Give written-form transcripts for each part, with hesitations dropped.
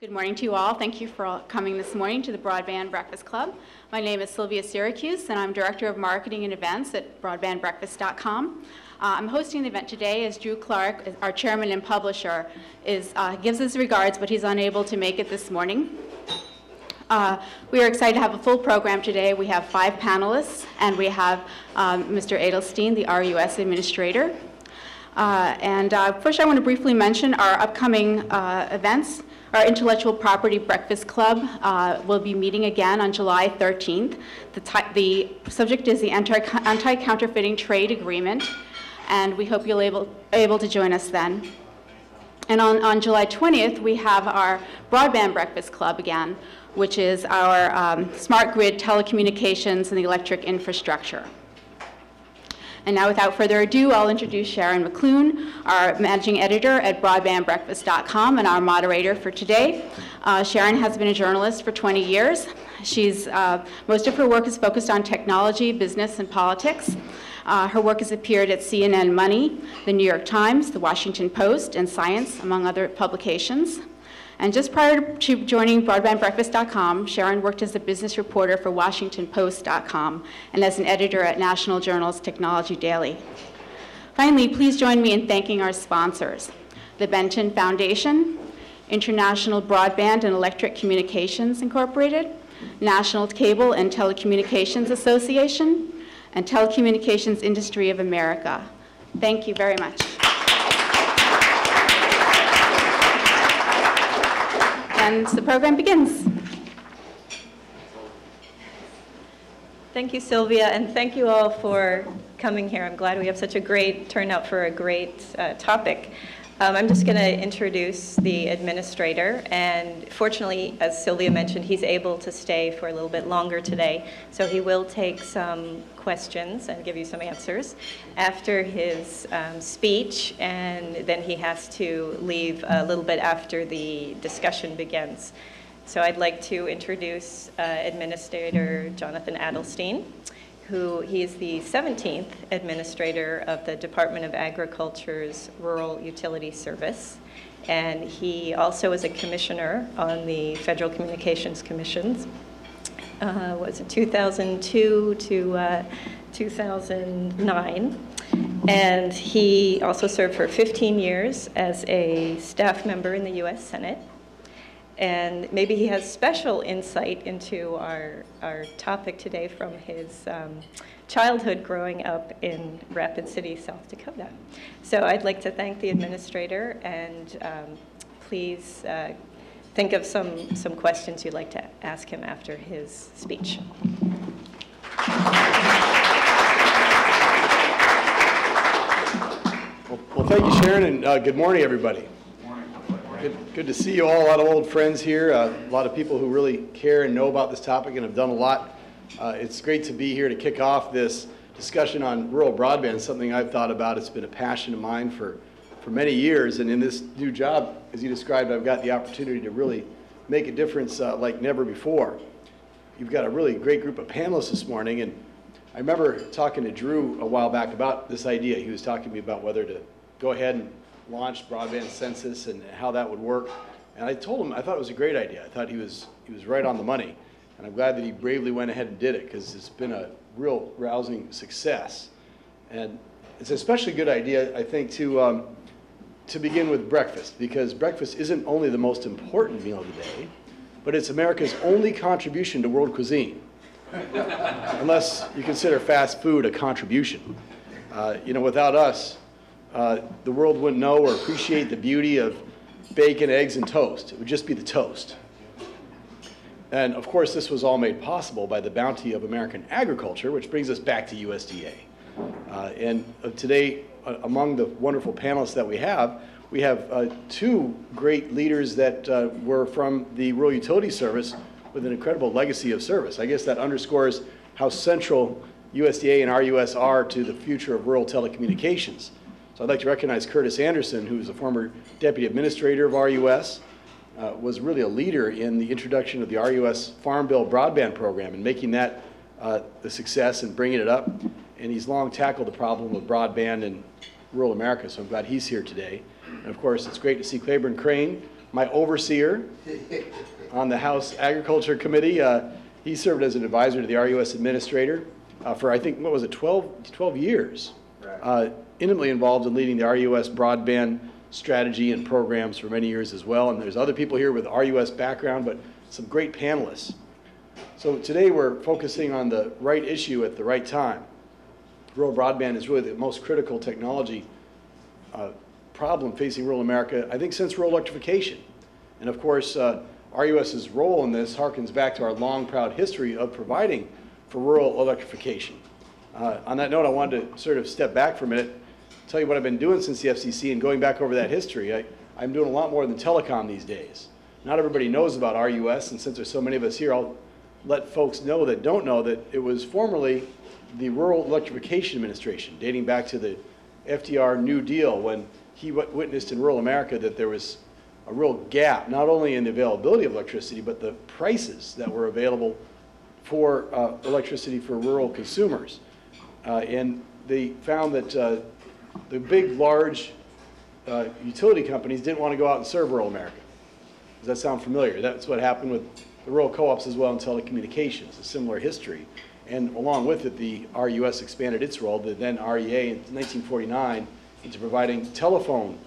Good morning to you all. Thank you for coming this morning to the Broadband Breakfast Club. My name is Sylvia Syracuse, and I'm Director of Marketing and Events at broadbandbreakfast.com. I'm hosting the event today as Drew Clark, our chairman and publisher, gives his regards, but he's unable to make it this morning. We are excited to have a full program today. We have 5 panelists, and we have Mr. Edelstein, the RUS administrator. First I want to briefly mention our upcoming events. Our Intellectual Property Breakfast Club will be meeting again on July 13th. The subject is the Anti-Counterfeiting Trade Agreement, and we hope you'll able to join us then. And on July 20th, we have our Broadband Breakfast Club again, which is our smart grid telecommunications and the electric infrastructure. And now, without further ado, I'll introduce Sharon McClune, our managing editor at broadbandbreakfast.com and our moderator for today. Sharon has been a journalist for 20 years. Most of her work is focused on technology, business, and politics. Her work has appeared at CNN Money, the New York Times, the Washington Post, and Science, among other publications. And just prior to joining broadbandbreakfast.com, Sharon worked as a business reporter for WashingtonPost.com and as an editor at National Journal's Technology Daily. Finally, please join me in thanking our sponsors: the Benton Foundation, International Broadband and Electric Communications Incorporated, National Cable and Telecommunications Association, and Telecommunications Industry of America. Thank you very much. And the program begins. Thank you, Sylvia, and thank you all for coming here. I'm glad we have such a great turnout for a great topic. I'm just going to introduce the administrator, and fortunately, as Sylvia mentioned, he's able to stay for a little bit longer today, so he will take some questions and give you some answers after his speech, and then he has to leave a little bit after the discussion begins. So I'd like to introduce Administrator Jonathan Adelstein, he is the 17th administrator of the Department of Agriculture's Rural Utility Service. And he also is a commissioner on the Federal Communications Commissions. Was it 2002 to 2009. And he also served for 15 years as a staff member in the U.S. Senate. And maybe he has special insight into our topic today from his childhood growing up in Rapid City, South Dakota. So I'd like to thank the administrator, and please think of some questions you'd like to ask him after his speech. Well, thank you, Sharon, and good morning, everybody. Good to see you all. A lot of old friends here, a lot of people who really care and know about this topic and have done a lot. It's great to be here to kick off this discussion on rural broadband, something I've thought about. It's been a passion of mine for many years, and in this new job, as you described, I've got the opportunity to really make a difference like never before. You've got a really great group of panelists this morning, and I remember talking to Drew a while back about this idea. He was talking to me about whether to go ahead and launch broadband census and how that would work. And I told him I thought it was a great idea. I thought he was right on the money. And I'm glad that he bravely went ahead and did it, because it's been a real rousing success. And it's an especially good idea, I think, to begin with breakfast, because breakfast isn't only the most important meal of the day, but it's America's only contribution to world cuisine. Unless you consider fast food a contribution. Without us, the world wouldn't know or appreciate the beauty of bacon, eggs, and toast. It would just be the toast. And of course, this was all made possible by the bounty of American agriculture, which brings us back to USDA. Today, among the wonderful panelists that we have 2 great leaders that were from the Rural Utility Service with an incredible legacy of service. I guess that underscores how central USDA and RUS are to the future of rural telecommunications. So I'd like to recognize Curtis Anderson, who is a former deputy administrator of RUS, was really a leader in the introduction of the RUS Farm Bill broadband program and making that the success and bringing it up. And he's long tackled the problem of broadband in rural America, so I'm glad he's here today. And of course, it's great to see Claiborne Crane, my overseer on the House Agriculture Committee. He served as an advisor to the RUS administrator for, I think, what was it, 12 years. Right. Intimately involved in leading the RUS broadband strategy and programs for many years as well. And there's other people here with RUS background, but some great panelists. So today we're focusing on the right issue at the right time. Rural broadband is really the most critical technology problem facing rural America, I think, since rural electrification. And of course, RUS's role in this harkens back to our long, proud history of providing for rural electrification. On that note, I wanted to sort of step back for a minute, tell you what I've been doing since the FCC, and going back over that history. I'm doing a lot more than telecom these days. Not everybody knows about RUS, and since there's so many of us here, I'll let folks know that don't know that it was formerly the Rural Electrification Administration, dating back to the FDR New Deal, when he witnessed in rural America that there was a real gap, not only in the availability of electricity, but the prices that were available for electricity for rural consumers. And they found that the big, large utility companies didn't want to go out and serve rural America. Does that sound familiar? That's what happened with the rural co-ops as well in telecommunications, a similar history. And along with it, the RUS expanded its role, the then REA in 1949, into providing telephone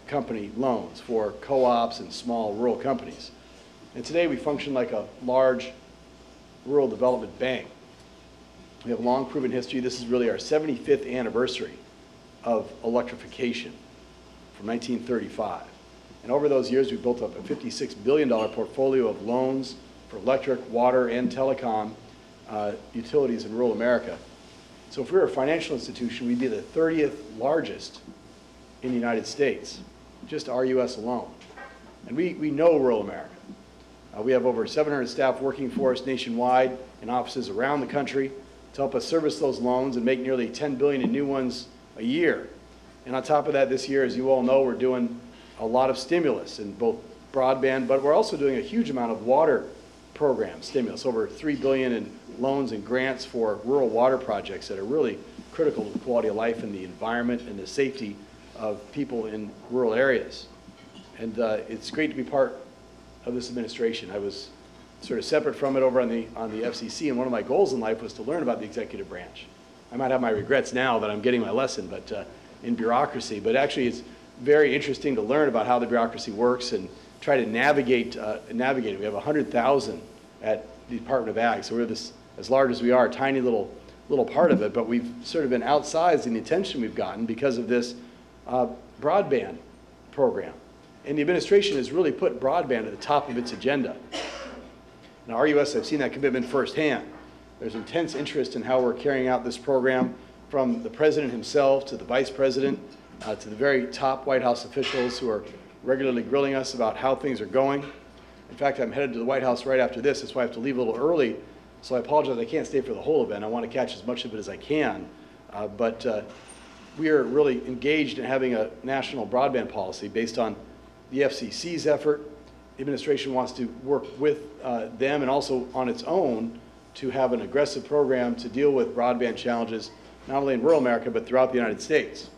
company loans for co-ops and small rural companies. And today we function like a large rural development bank. We have a long proven history. This is really our 75th anniversary of electrification from 1935. And over those years, we've built up a $56 billion portfolio of loans for electric, water, and telecom utilities in rural America. So if we were a financial institution, we'd be the 30th largest in the United States, just RUS alone. And we know rural America. We have over 700 staff working for us nationwide in offices around the country to help us service those loans and make nearly $10 billion in new ones a year. And on top of that, this year, as you all know, we're doing a lot of stimulus in both broadband, but we're also doing a huge amount of water program stimulus, over $3 billion in loans and grants for rural water projects that are really critical to the quality of life and the environment and the safety of people in rural areas. And it's great to be part of this administration. I was sort of separate from it over on the FCC, and one of my goals in life was to learn about the executive branch. I might have my regrets now that I'm getting my lesson, but in bureaucracy. But actually, it's very interesting to learn about how the bureaucracy works and try to navigate it. We have 100,000 at the Department of Ag, so we're this, as large as we are, a tiny little part of it, but we've sort of been outsized in the attention we've gotten because of this broadband program. And the administration has really put broadband at the top of its agenda. Now, RUS, I've seen that commitment firsthand. There's intense interest in how we're carrying out this program, from the president himself to the vice president to the very top White House officials who are regularly grilling us about how things are going. In fact, I'm headed to the White House right after this. That's why I have to leave a little early. So I apologize, I can't stay for the whole event. I want to catch as much of it as I can. But we are really engaged in having a national broadband policy based on the FCC's effort. The administration wants to work with them and also on its own to have an aggressive program to deal with broadband challenges, not only in rural America, but throughout the United States.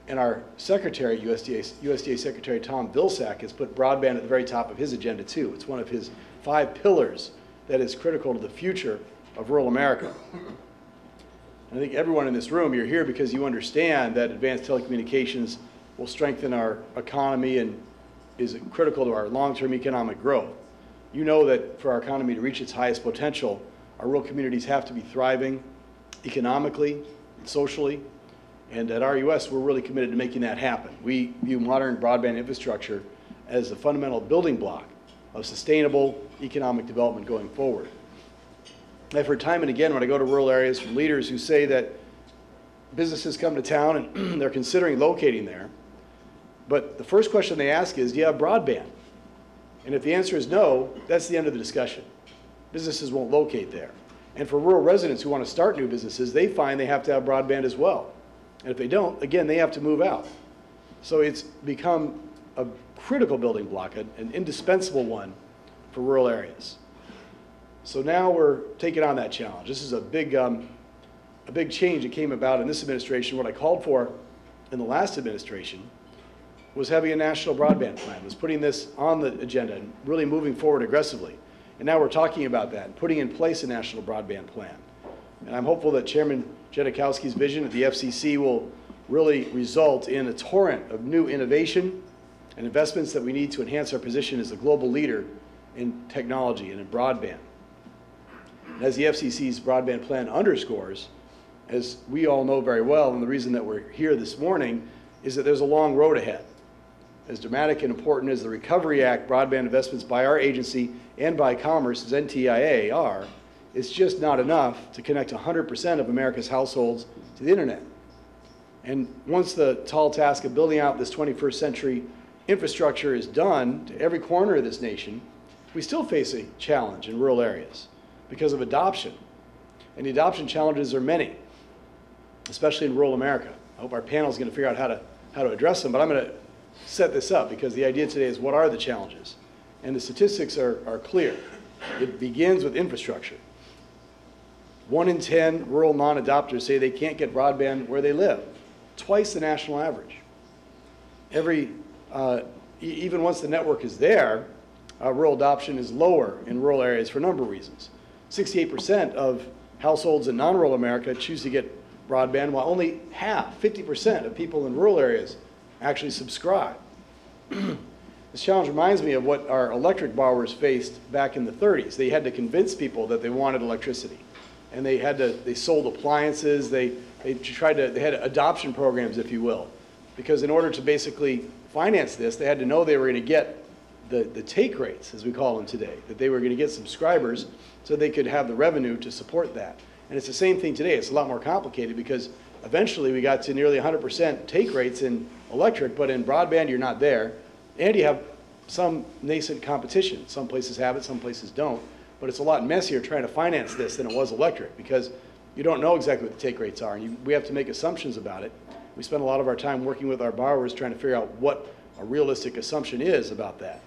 And our secretary, USDA Secretary Tom Vilsack, has put broadband at the very top of his agenda too. It's one of his 5 pillars that is critical to the future of rural America. And I think everyone in this room, you're here because you understand that advanced telecommunications will strengthen our economy and is critical to our long-term economic growth. You know that for our economy to reach its highest potential, our rural communities have to be thriving economically, socially, and at RUS, we're really committed to making that happen. We view modern broadband infrastructure as a fundamental building block of sustainable economic development going forward. I've heard time and again when I go to rural areas from leaders who say that businesses come to town and they're considering locating there, but the first question they ask is, do you have broadband? And if the answer is no, that's the end of the discussion. Businesses won't locate there. And for rural residents who want to start new businesses, they find they have to have broadband as well. And if they don't, again, they have to move out. So it's become a critical building block, an indispensable one for rural areas. So now we're taking on that challenge. This is a big change that came about in this administration. What I called for in the last administration was having a national broadband plan, was putting this on the agenda and really moving forward aggressively. And now we're talking about that and putting in place a national broadband plan. And I'm hopeful that Chairman Jedikowski's vision at the FCC will really result in a torrent of new innovation and investments that we need to enhance our position as a global leader in technology and in broadband. And as the FCC's broadband plan underscores, as we all know very well, and the reason that we're here this morning is that there's a long road ahead. As dramatic and important as the Recovery Act broadband investments by our agency and by Commerce's NTIA are, it's just not enough to connect 100% of America's households to the internet. And once the tall task of building out this 21st century infrastructure is done to every corner of this nation, we still face a challenge in rural areas because of adoption. And the adoption challenges are many, especially in rural America. I hope our panel is going to figure out how to address them, but I'm going to set this up because the idea today is what are the challenges? And the statistics are clear. It begins with infrastructure. 1 in 10 rural non-adopters say they can't get broadband where they live, twice the national average. Even once the network is there, rural adoption is lower in rural areas for a number of reasons. 68% of households in non-rural America choose to get broadband, while only half, 50% of people in rural areas actually subscribe. This challenge reminds me of what our electric borrowers faced back in the 30s. They had to convince people that they wanted electricity. And they sold appliances, they had adoption programs, if you will. Because in order to basically finance this, they had to know they were going to get the take rates, as we call them today, that they were going to get subscribers so they could have the revenue to support that. And it's the same thing today. It's a lot more complicated because eventually we got to nearly 100% take rates in electric, but in broadband you're not there. And you have some nascent competition. Some places have it, some places don't. But it's a lot messier trying to finance this than it was electric because you don't know exactly what the take rates are, and we have to make assumptions about it. We spend a lot of our time working with our borrowers trying to figure out what a realistic assumption is about that.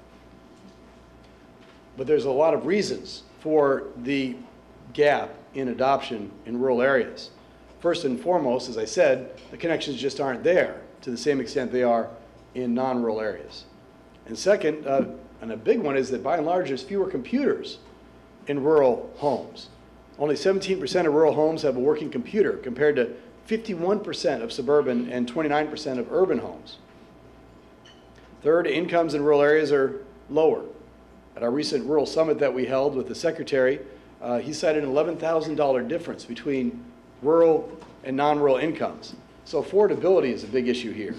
But there's a lot of reasons for the gap in adoption in rural areas. First and foremost, as I said, the connections just aren't there to the same extent they are in non-rural areas. And second, and a big one, is that by and large there's fewer computers in rural homes. Only 17% of rural homes have a working computer compared to 51% of suburban and 29% of urban homes. Third, incomes in rural areas are lower. At our recent rural summit that we held with the secretary, he cited an $11,000 difference between rural and non-rural incomes. So affordability is a big issue here.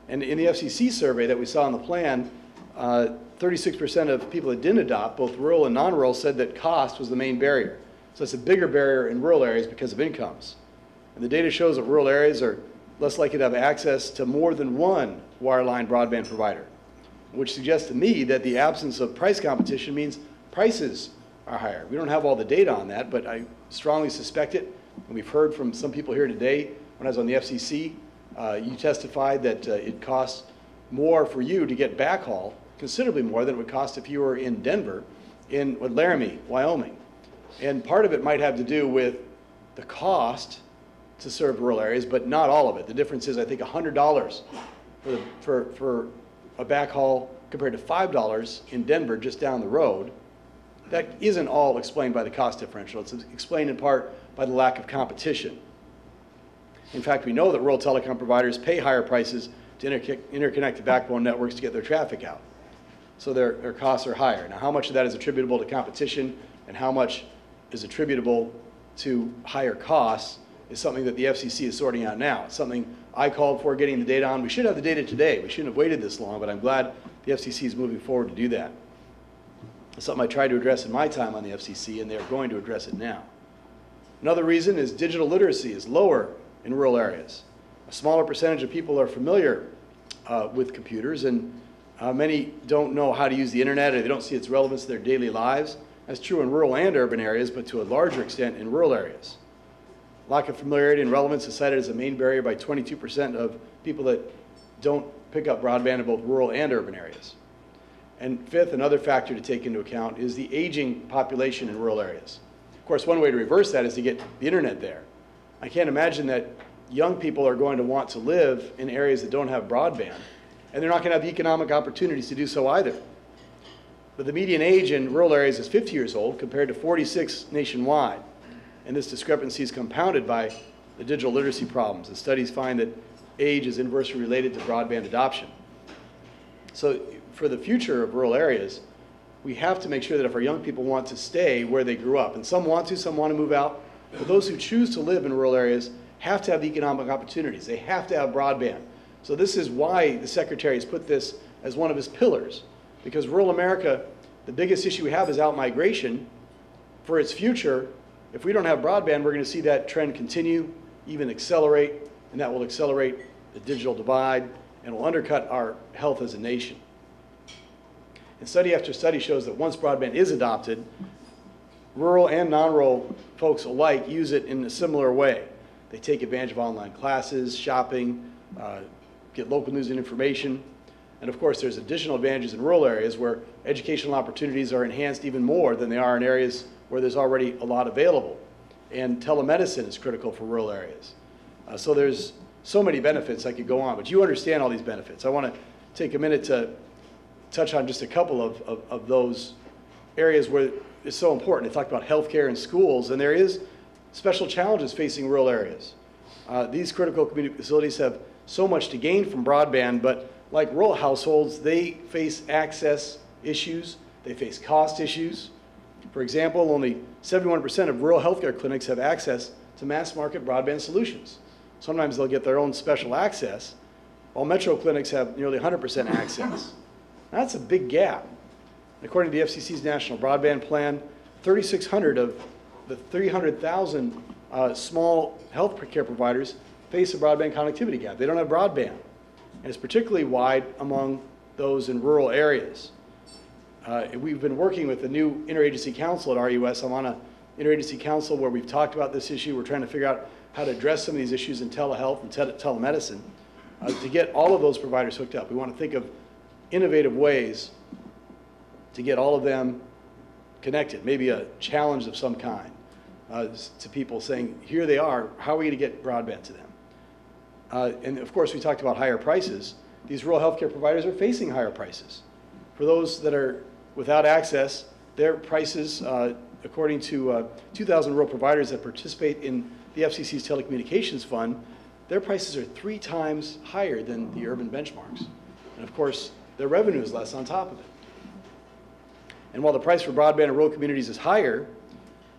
And in the FCC survey that we saw in the plan, 36% of people that didn't adopt, both rural and non-rural, said that cost was the main barrier. So it's a bigger barrier in rural areas because of incomes. And the data shows that rural areas are less likely to have access to more than one wireline broadband provider, which suggests to me that the absence of price competition means prices are higher. We don't have all the data on that, but I strongly suspect it. And we've heard from some people here today, when I was on the FCC, you testified that it costs more for you to get backhaul, considerably more than it would cost if you were in Denver, in Laramie, Wyoming. And part of it might have to do with the cost to serve rural areas, but not all of it. The difference is, I think, $100 for a backhaul compared to $5 in Denver just down the road. That isn't all explained by the cost differential. It's explained in part by the lack of competition. In fact, we know that rural telecom providers pay higher prices to interconnect the backbone networks to get their traffic out. So their costs are higher. Now, how much of that is attributable to competition and how much is attributable to higher costs is something that the FCC is sorting out now. It's something I called for getting the data on. We should have the data today. We shouldn't have waited this long, but I'm glad the FCC is moving forward to do that. It's something I tried to address in my time on the FCC, and they're going to address it now. Another reason is digital literacy is lower in rural areas. A smaller percentage of people are familiar with computers, and many don't know how to use the internet, or they don't see its relevance to their daily lives. That's true in rural and urban areas, but to a larger extent in rural areas. Lack of familiarity and relevance is cited as a main barrier by 22% of people that don't pick up broadband in both rural and urban areas. And fifth, another factor to take into account is the aging population in rural areas. Of course, one way to reverse that is to get the internet there. I can't imagine that young people are going to want to live in areas that don't have broadband and they're not going to have the economic opportunities to do so either. But the median age in rural areas is 50 years old compared to 46 nationwide. And this discrepancy is compounded by the digital literacy problems. The studies find that age is inversely related to broadband adoption. So for the future of rural areas, we have to make sure that if our young people want to stay where they grew up, and some want to move out, but those who choose to live in rural areas have to have the economic opportunities. They have to have broadband. So this is why the Secretary has put this as one of his pillars, because rural America, the biggest issue we have is out-migration. For its future, if we don't have broadband, we're going to see that trend continue, even accelerate, and that will accelerate the digital divide and will undercut our health as a nation. And study after study shows that once broadband is adopted, rural and non-rural folks alike use it in a similar way. They take advantage of online classes, shopping, get local news and information. And of course, there's additional advantages in rural areas where educational opportunities are enhanced even more than they are in areas where there's already a lot available. And telemedicine is critical for rural areas. So there's so many benefits. I could go on, but you understand all these benefits. I want to take a minute to touch on just a couple of those areas where it's so important. I talked about healthcare and schools, and there is special challenges facing rural areas. These critical community facilities have so much to gain from broadband, but like rural households, they face access issues, they face cost issues. For example, only 71% of rural healthcare clinics have access to mass market broadband solutions. Sometimes they'll get their own special access, while metro clinics have nearly 100% access. That's a big gap. According to the FCC's National Broadband Plan, 3,600 of the 300,000 small health care providers face a broadband connectivity gap. They don't have broadband. And it's particularly wide among those in rural areas. We've been working with the new interagency council at RUS. I'm on an interagency council where we've talked about this issue. We're trying to figure out how to address some of these issues in telehealth and telemedicine to get all of those providers hooked up. We want to think of innovative ways to get all of them connected, maybe a challenge of some kind to people saying, here they are, how are we going to get broadband to them? And of course, we talked about higher prices. These rural healthcare providers are facing higher prices. For those that are without access, their prices, according to 2,000 rural providers that participate in the FCC's Telecommunications Fund, their prices are 3 times higher than the urban benchmarks. And of course, their revenue is less on top of it. And while the price for broadband in rural communities is higher,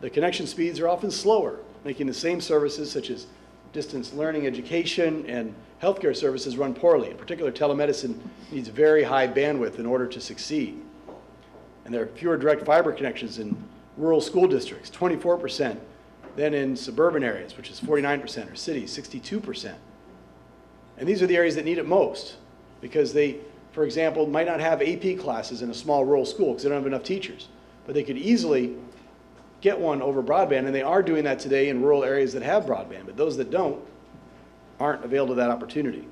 the connection speeds are often slower, making the same services such as distance learning, education, and healthcare services run poorly. In particular, telemedicine needs very high bandwidth in order to succeed. And there are fewer direct fiber connections in rural school districts, 24%, than in suburban areas, which is 49%, or cities, 62%. And these are the areas that need it most because they, for example, might not have AP classes in a small rural school because they don't have enough teachers. But they could easily get one over broadband, and they are doing that today in rural areas that have broadband, but those that don't aren't available to that opportunity.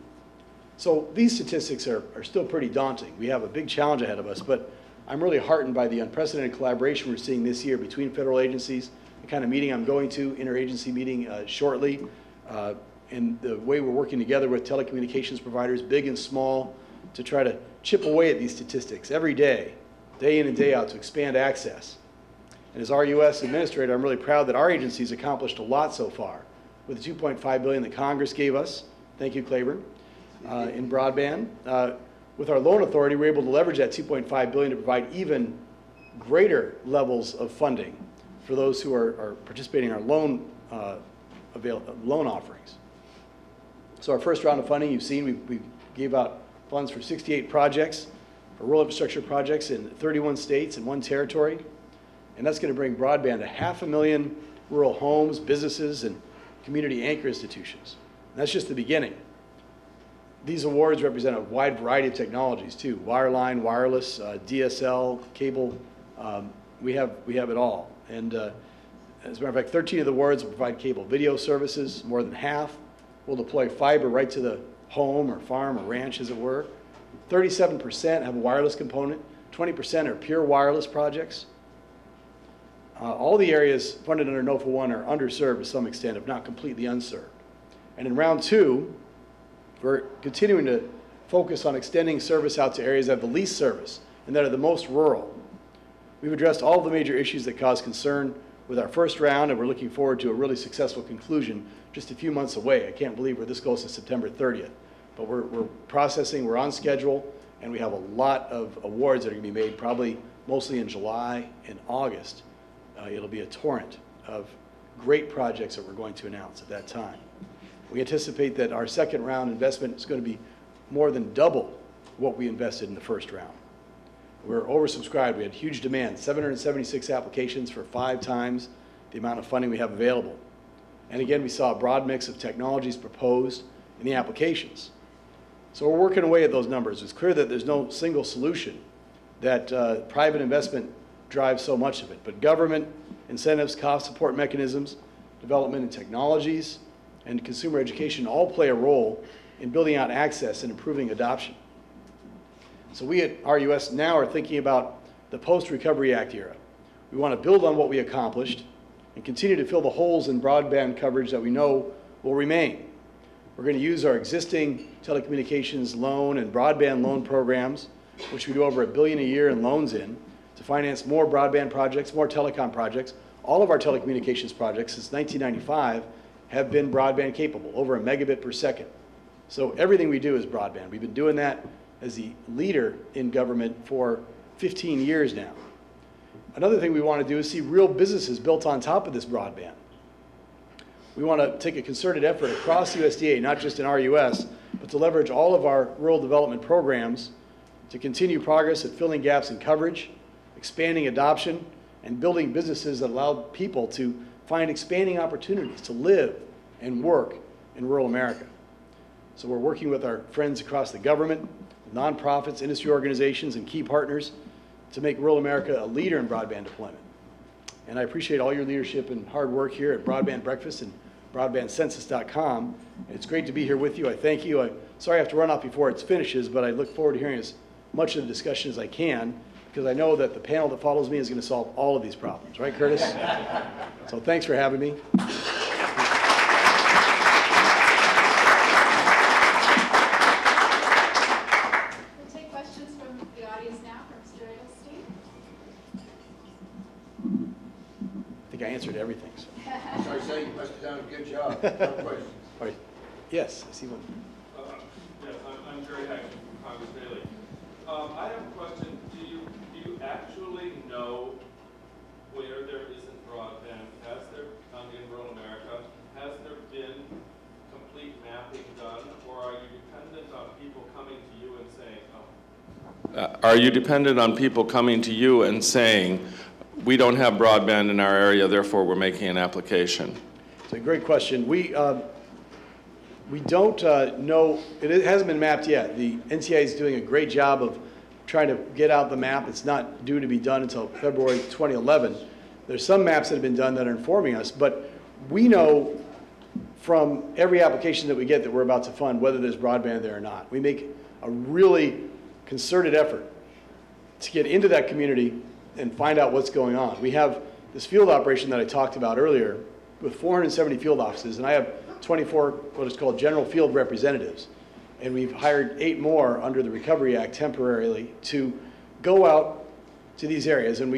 So these statistics are still pretty daunting. We have a big challenge ahead of us, but I'm really heartened by the unprecedented collaboration we're seeing this year between federal agencies, the kind of meeting I'm going to, interagency meeting shortly, and the way we're working together with telecommunications providers, big and small, to try to chip away at these statistics every day, day in and day out, to expand access. And as RUS administrator, I'm really proud that our agency's accomplished a lot so far with the $2.5 billion that Congress gave us. Thank you, Claiborne, in broadband. With our loan authority, we're able to leverage that $2.5 billion to provide even greater levels of funding for those who are participating in our loan offerings. So our first round of funding, you've seen, we gave out funds for 68 projects, for rural infrastructure projects in 31 states and 1 territory. And that's going to bring broadband to 500,000 rural homes, businesses, and community anchor institutions. And that's just the beginning. These awards represent a wide variety of technologies too: wireline, wireless, DSL, cable. We have it all. And as a matter of fact, 13 of the awards will provide cable video services. More than half will deploy fiber right to the home or farm or ranch, as it were. 37% have a wireless component. 20% are pure wireless projects. All the areas funded under NOFA 1 are underserved to some extent, if not completely unserved. And in round 2, we're continuing to focus on extending service out to areas that have the least service and that are the most rural. We've addressed all the major issues that cause concern with our first round, and we're looking forward to a really successful conclusion just a few months away. I can't believe where this goes to September 30th. But we're processing, we're on schedule, and we have a lot of awards that are going to be made, probably mostly in July and August. It'll be a torrent of great projects that we're going to announce at that time. We anticipate that our second round investment is going to be more than double what we invested in the first round. We're oversubscribed. We had huge demand, 776 applications for 5 times the amount of funding we have available. And again, we saw a broad mix of technologies proposed in the applications. So we're working away at those numbers. It's clear that there's no single solution, that private investment drives so much of it. But government, incentives, cost support mechanisms, development in technologies, and consumer education all play a role in building out access and improving adoption. So we at RUS now are thinking about the post-Recovery Act era. We want to build on what we accomplished and continue to fill the holes in broadband coverage that we know will remain. We're going to use our existing telecommunications loan and broadband loan programs, which we do over $1 billion a year in loans in, to finance more broadband projects, more telecom projects. All of our telecommunications projects since 1995 have been broadband capable, over 1 megabit per second. So everything we do is broadband. We've been doing that as the leader in government for 15 years now. Another thing we want to do is see real businesses built on top of this broadband. We want to take a concerted effort across USDA, not just in RUS, but to leverage all of our rural development programs to continue progress at filling gaps in coverage, expanding adoption, and building businesses that allow people to find expanding opportunities to live and work in rural America. So we're working with our friends across the government, nonprofits, industry organizations, and key partners to make rural America a leader in broadband deployment. And I appreciate all your leadership and hard work here at Broadband Breakfast and broadbandcensus.com. It's great to be here with you. I thank you. I'm sorry I have to run off before it finishes, but I look forward to hearing as much of the discussion as I can, because I know that the panel that follows me is going to solve all of these problems. Right, Curtis? So thanks for having me. I answered everything. So. I say you must have done a good job. No question. All right. Yes, I see one. Yes, I'm Jerry Hackman from Congress Daily. I have a question. Do you actually know where there isn't broadband? Has there, in rural America, has there been complete mapping done, or are you dependent on people coming to you and saying, are you dependent on people coming to you and saying, we don't have broadband in our area, therefore we're making an application? It's a great question. We don't know, it hasn't been mapped yet. The NTIA is doing a great job of trying to get out the map. It's not due to be done until February 2011. There's some maps that have been done that are informing us, but we know from every application that we get that we're about to fund whether there's broadband there or not. We make a really concerted effort to get into that community and find out what's going on. We have this field operation that I talked about earlier with 470 field offices, and I have 24 what is called general field representatives. And we've hired 8 more under the Recovery Act temporarily to go out to these areas. And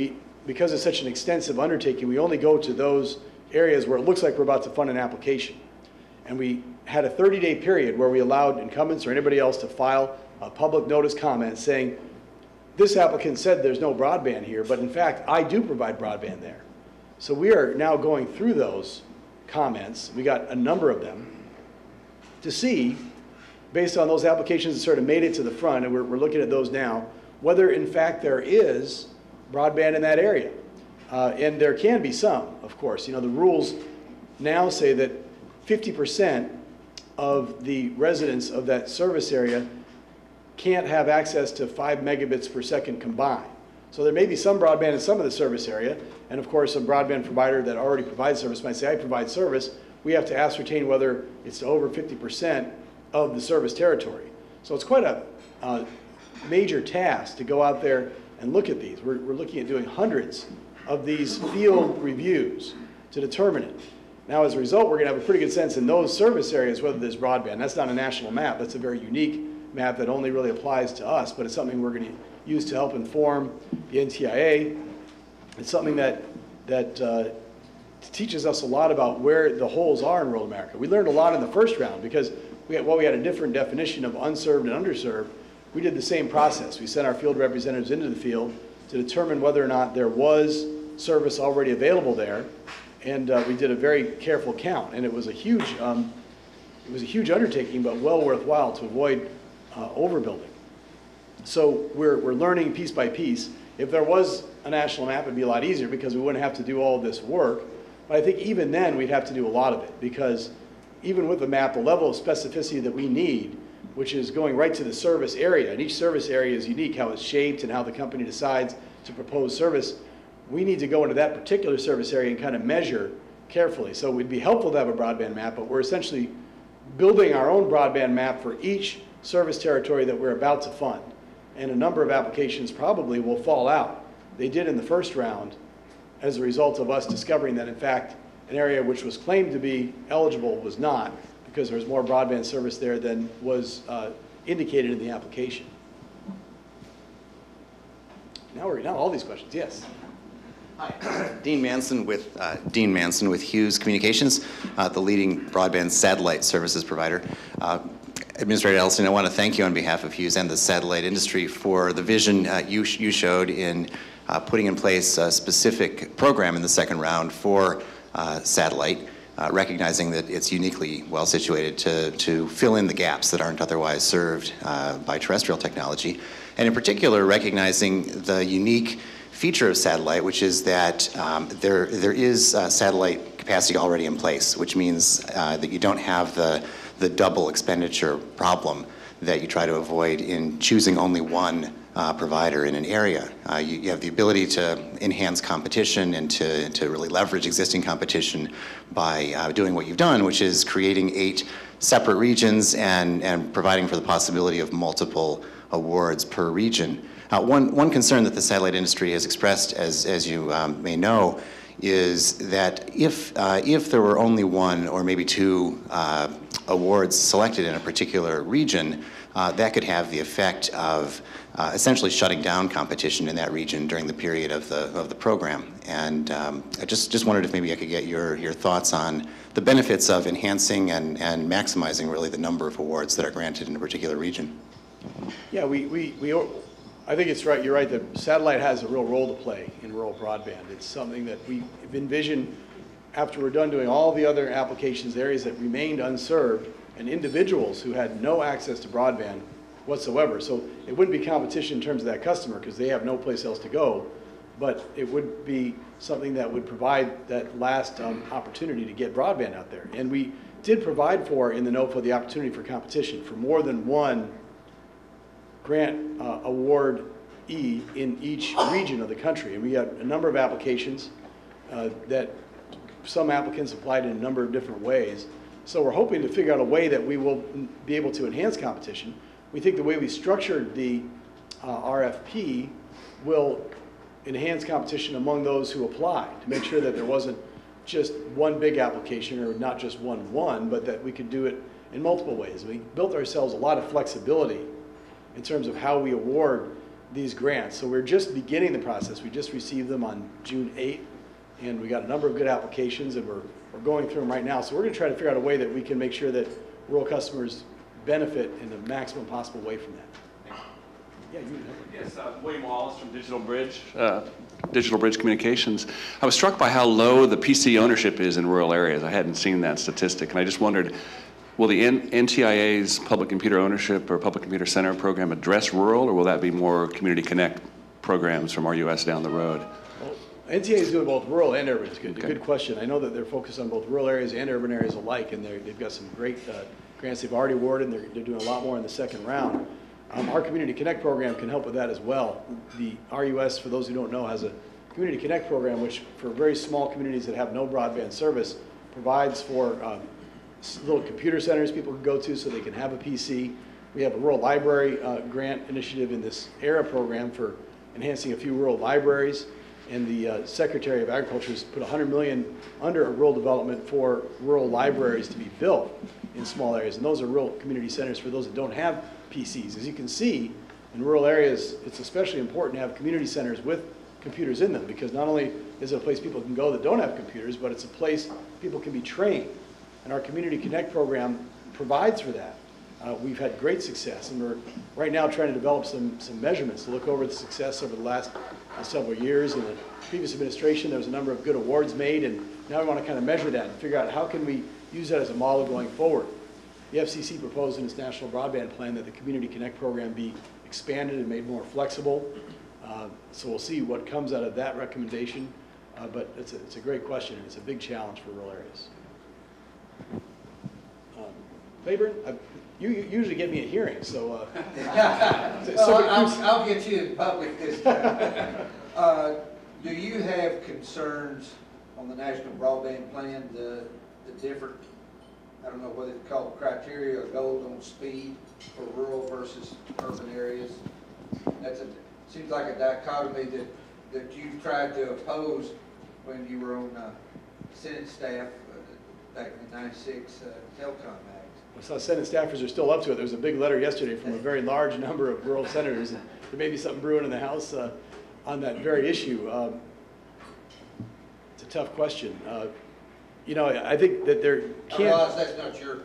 because it's such an extensive undertaking, we only go to those areas where it looks like we're about to fund an application. And we had a 30-day period where we allowed incumbents or anybody else to file a public notice comment saying, this applicant said there's no broadband here, but in fact, I do provide broadband there. So we are now going through those comments. We got a number of them to see, based on those applications that sort of made it to the front, and we're looking at those now, whether in fact there is broadband in that area. And there can be some, of course. You know, the rules now say that 50% of the residents of that service area can't have access to 5 megabits per second combined. So there may be some broadband in some of the service area, and of course a broadband provider that already provides service might say, I provide service. We have to ascertain whether it's over 50% of the service territory. So it's quite a major task to go out there and look at these. We're looking at doing hundreds of these field reviews to determine it. Now as a result, we're going to have a pretty good sense in those service areas whether there's broadband. That's not a national map. That's a very unique map that only really applies to us, but it's something we're going to use to help inform the NTIA. It's something that teaches us a lot about where the holes are in rural America. We learned a lot in the first round because while we had a different definition of unserved and underserved, we did the same process. We sent our field representatives into the field to determine whether or not there was service already available there, and we did a very careful count. And it was a huge undertaking, but well worthwhile to avoid overbuilding. So we're learning piece by piece. If there was a national map, it'd be a lot easier because we wouldn't have to do all of this work. But I think even then, we'd have to do a lot of it because even with the map, the level of specificity that we need, which is going right to the service area, and each service area is unique, how it's shaped and how the company decides to propose service, we need to go into that particular service area and kind of measure carefully. So it would be helpful to have a broadband map, but we're essentially building our own broadband map for each service territory that we're about to fund. And a number of applications probably will fall out. They did in the first round as a result of us discovering that, in fact, an area which was claimed to be eligible was not, because there was more broadband service there than was indicated in the application. Now all these questions, yes. Hi, Dean Manson with Hughes Communications, the leading broadband satellite services provider. Administrator Ellison, I want to thank you on behalf of Hughes and the satellite industry for the vision you showed in putting in place a specific program in the second round for satellite, recognizing that it's uniquely well situated to fill in the gaps that aren't otherwise served by terrestrial technology, and in particular recognizing the unique feature of satellite, which is that there is satellite capacity already in place, which means that you don't have the double expenditure problem that you try to avoid in choosing only one provider in an area. You have the ability to enhance competition and to really leverage existing competition by doing what you've done, which is creating 8 separate regions and providing for the possibility of multiple awards per region. One concern that the satellite industry has expressed, as you may know, is that if there were only 1 or maybe 2 awards selected in a particular region, that could have the effect of essentially shutting down competition in that region during the period of the program. And I just wondered if maybe I could get your thoughts on the benefits of enhancing and maximizing really the number of awards that are granted in a particular region. Yeah, I think it's right. You're right that satellite has a real role to play in rural broadband. It's something that we envision after we're done doing all the other applications, areas that remained unserved, and individuals who had no access to broadband whatsoever. So it wouldn't be competition in terms of that customer because they have no place else to go, but it would be something that would provide that last opportunity to get broadband out there. And we did provide for, in the NOFA, the opportunity for competition for more than one grant award in each region of the country. And we had a number of applications that some applicants applied in a number of different ways. So we're hoping to figure out a way that we will be able to enhance competition. We think the way we structured the RFP will enhance competition among those who apply to make sure that there wasn't just one big application or not just one, but that we could do it in multiple ways. We built ourselves a lot of flexibility in terms of how we award these grants. So we're just beginning the process. We just received them on June 8th, and we got a number of good applications, and we're going through them right now. So we're going to try to figure out a way that we can make sure that rural customers benefit in the maximum possible way from that. Yeah, you know. Yes, William Wallace from Digital Bridge Communications. I was struck by how low the PC ownership is in rural areas. I hadn't seen that statistic, and I just wondered, will the NTIA's Public Computer Ownership or Public Computer Center program address rural, or will that be more Community Connect programs from RUS down the road? Well, NTIA is doing both rural and urban. It's good. Okay. Good question. I know that they're focused on both rural areas and urban areas alike, and they've got some great grants they've already awarded, and they're doing a lot more in the second round. Our Community Connect program can help with that as well. The RUS, for those who don't know, has a Community Connect program which, for very small communities that have no broadband service, provides for little computer centers people can go to so they can have a PC. We have a rural library grant initiative in this ERA program for enhancing a few rural libraries. And the Secretary of Agriculture has put $100 million under a rural development for rural libraries to be built in small areas. And those are rural community centers for those that don't have PCs. As you can see, in rural areas, it's especially important to have community centers with computers in them, because not only is it a place people can go that don't have computers, but it's a place people can be trained. And our Community Connect program provides for that. We've had great success, and we're right now trying to develop some measurements to look over the success over the last several years. In the previous administration, there was a number of good awards made, and now we want to kind of measure that and figure out how can we use that as a model going forward. The FCC proposed in its National Broadband Plan that the Community Connect program be expanded and made more flexible. So we'll see what comes out of that recommendation, but it's a great question, and it's a big challenge for rural areas. Fabian, you usually get me a hearing, so. I'll get you in public this time. Do you have concerns on the National Broadband Plan, the different, I don't know whether it's called criteria or goals on speed for rural versus urban areas? Seems like a dichotomy that you've tried to oppose when you were on Senate staff back in the '96 Telecom Act. I saw Senate staffers are still up to it. There was a big letter yesterday from a very large number of rural senators, and there may be something brewing in the House on that very issue. It's a tough question. You know, I think that there can't... I realize that's not your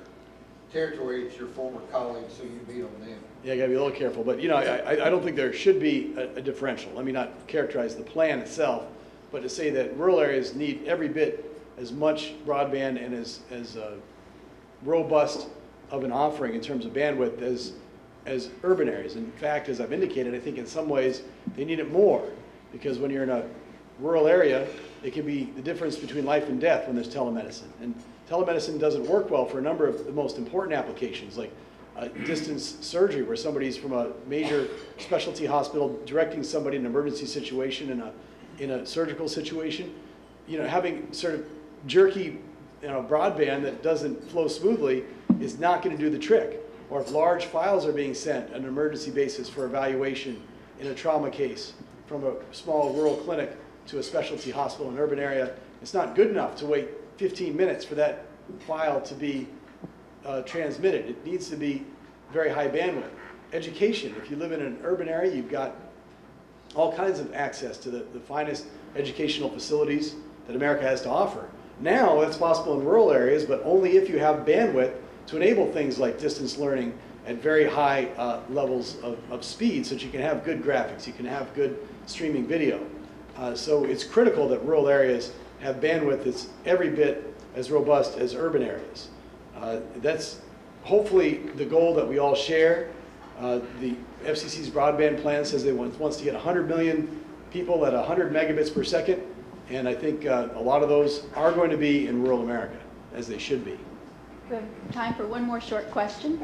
territory, it's your former colleagues, so you beat on them. Yeah, you gotta be a little careful, but you know, I don't think there should be a differential. Let me not characterize the plan itself, but to say that rural areas need every bit as much broadband and as robust of an offering in terms of bandwidth as urban areas. In fact, as I've indicated, I think in some ways they need it more, because when you're in a rural area, it can be the difference between life and death when there's telemedicine. And telemedicine doesn't work well for a number of the most important applications, like distance surgery, where somebody's from a major specialty hospital directing somebody in an emergency situation in a surgical situation. You know, having sort of jerky, you know, broadband that doesn't flow smoothly is not going to do the trick. Or if large files are being sent on an emergency basis for evaluation in a trauma case from a small rural clinic to a specialty hospital in an urban area, it's not good enough to wait 15 minutes for that file to be transmitted. It needs to be very high bandwidth. Education, if you live in an urban area, you've got all kinds of access to the finest educational facilities that America has to offer. Now, that's possible in rural areas, but only if you have bandwidth to enable things like distance learning at very high levels of speed, so that you can have good graphics, you can have good streaming video. So it's critical that rural areas have bandwidth that's every bit as robust as urban areas. That's hopefully the goal that we all share. The FCC's broadband plan says they wants to get 100 million people at 100 megabits per second, and I think a lot of those are going to be in rural America, as they should be. We have time for one more short question.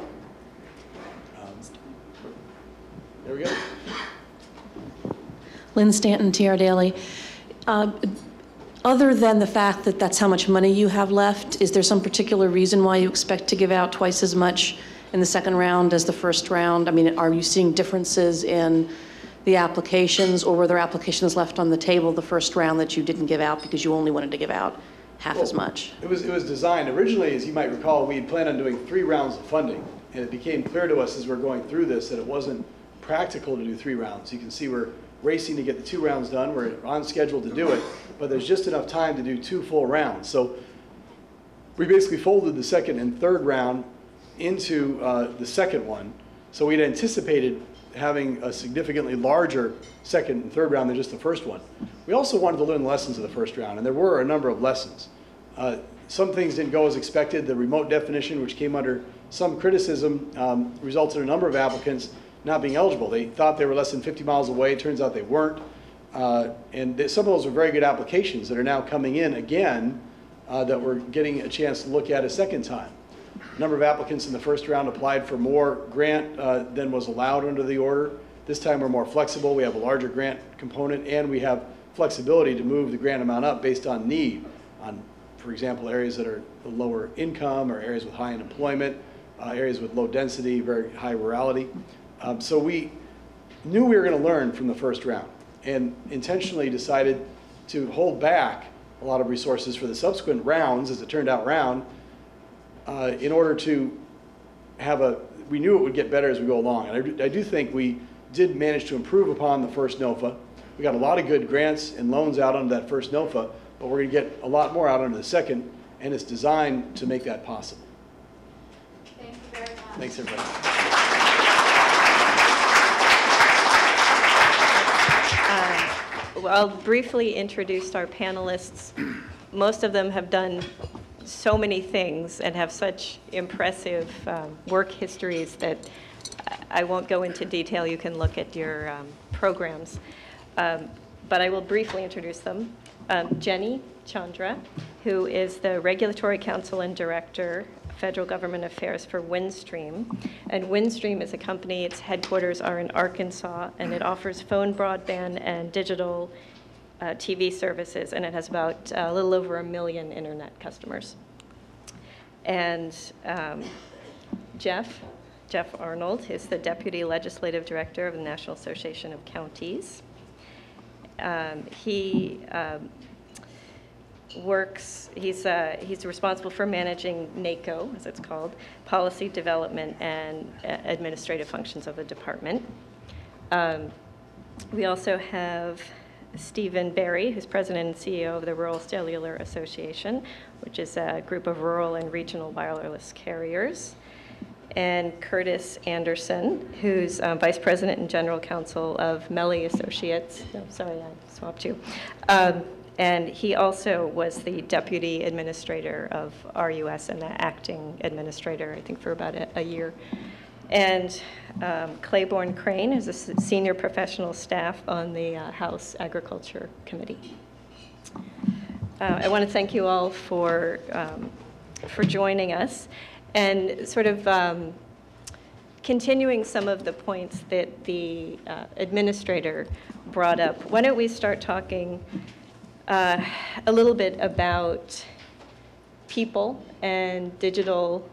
There we go. Lynn Stanton, TR Daily. Other than the fact that that's how much money you have left, is there some particular reason why you expect to give out twice as much in the second round as the first round? I mean, are you seeing differences in the applications, or were there applications left on the table the first round that you didn't give out because you only wanted to give out half as much? It was designed originally, as you might recall, we had planned on doing 3 rounds of funding, and it became clear to us as we're going through this that it wasn't practical to do 3 rounds. You can see we're racing to get the 2 rounds done. We're on schedule to do it, but there's just enough time to do 2 full rounds. So we basically folded the second and third round into the second one. So we'd anticipated having a significantly larger second and third round than just the first one. We also wanted to learn lessons of the first round, and there were a number of lessons. Some things didn't go as expected. The remote definition, which came under some criticism, resulted in a number of applicants not being eligible. They thought they were less than 50 miles away. It turns out they weren't. And some of those are very good applications that are now coming in again that we're getting a chance to look at a second time. A number of applicants in the first round applied for more grant than was allowed under the order. This time we're more flexible. We have a larger grant component, and we have flexibility to move the grant amount up based on need, on, for example, areas that are lower income or areas with high unemployment, areas with low density, very high rurality. So we knew we were going to learn from the first round, and intentionally decided to hold back a lot of resources for the subsequent rounds, as it turned out round, in order to have we knew it would get better as we go along. And I do think we did manage to improve upon the first NOFA. We got a lot of good grants and loans out under that first NOFA, but we're going to get a lot more out under the second, and it's designed to make that possible. Thank you very much. Thanks, everybody. Well, I'll briefly introduce our panelists. Most of them have done so many things and have such impressive work histories that I won't go into detail. You can look at your programs. But I will briefly introduce them. Jenny Chandra, who is the Regulatory Counsel and Director, Federal Government Affairs for Windstream. And Windstream is a company, its headquarters are in Arkansas, and it offers phone, broadband, and digital TV services, and it has about a little over 1 million internet customers. And Jeff Arnold is the Deputy Legislative Director of the National Association of Counties. He's responsible for managing NACO, as it's called, policy development and administrative functions of the department. We also have Stephen Berry, who's president and CEO of the Rural Cellular Association, which is a group of rural and regional wireless carriers. And Curtis Anderson, who's vice president and general counsel of Mellie Associates. No, sorry, I swapped you. And he also was the deputy administrator of RUS and the acting administrator, I think, for about a year. And Claiborne Crane is a senior professional staff on the House Agriculture Committee. I want to thank you all for joining us. And sort of continuing some of the points that the administrator brought up, why don't we start talking a little bit about people and digital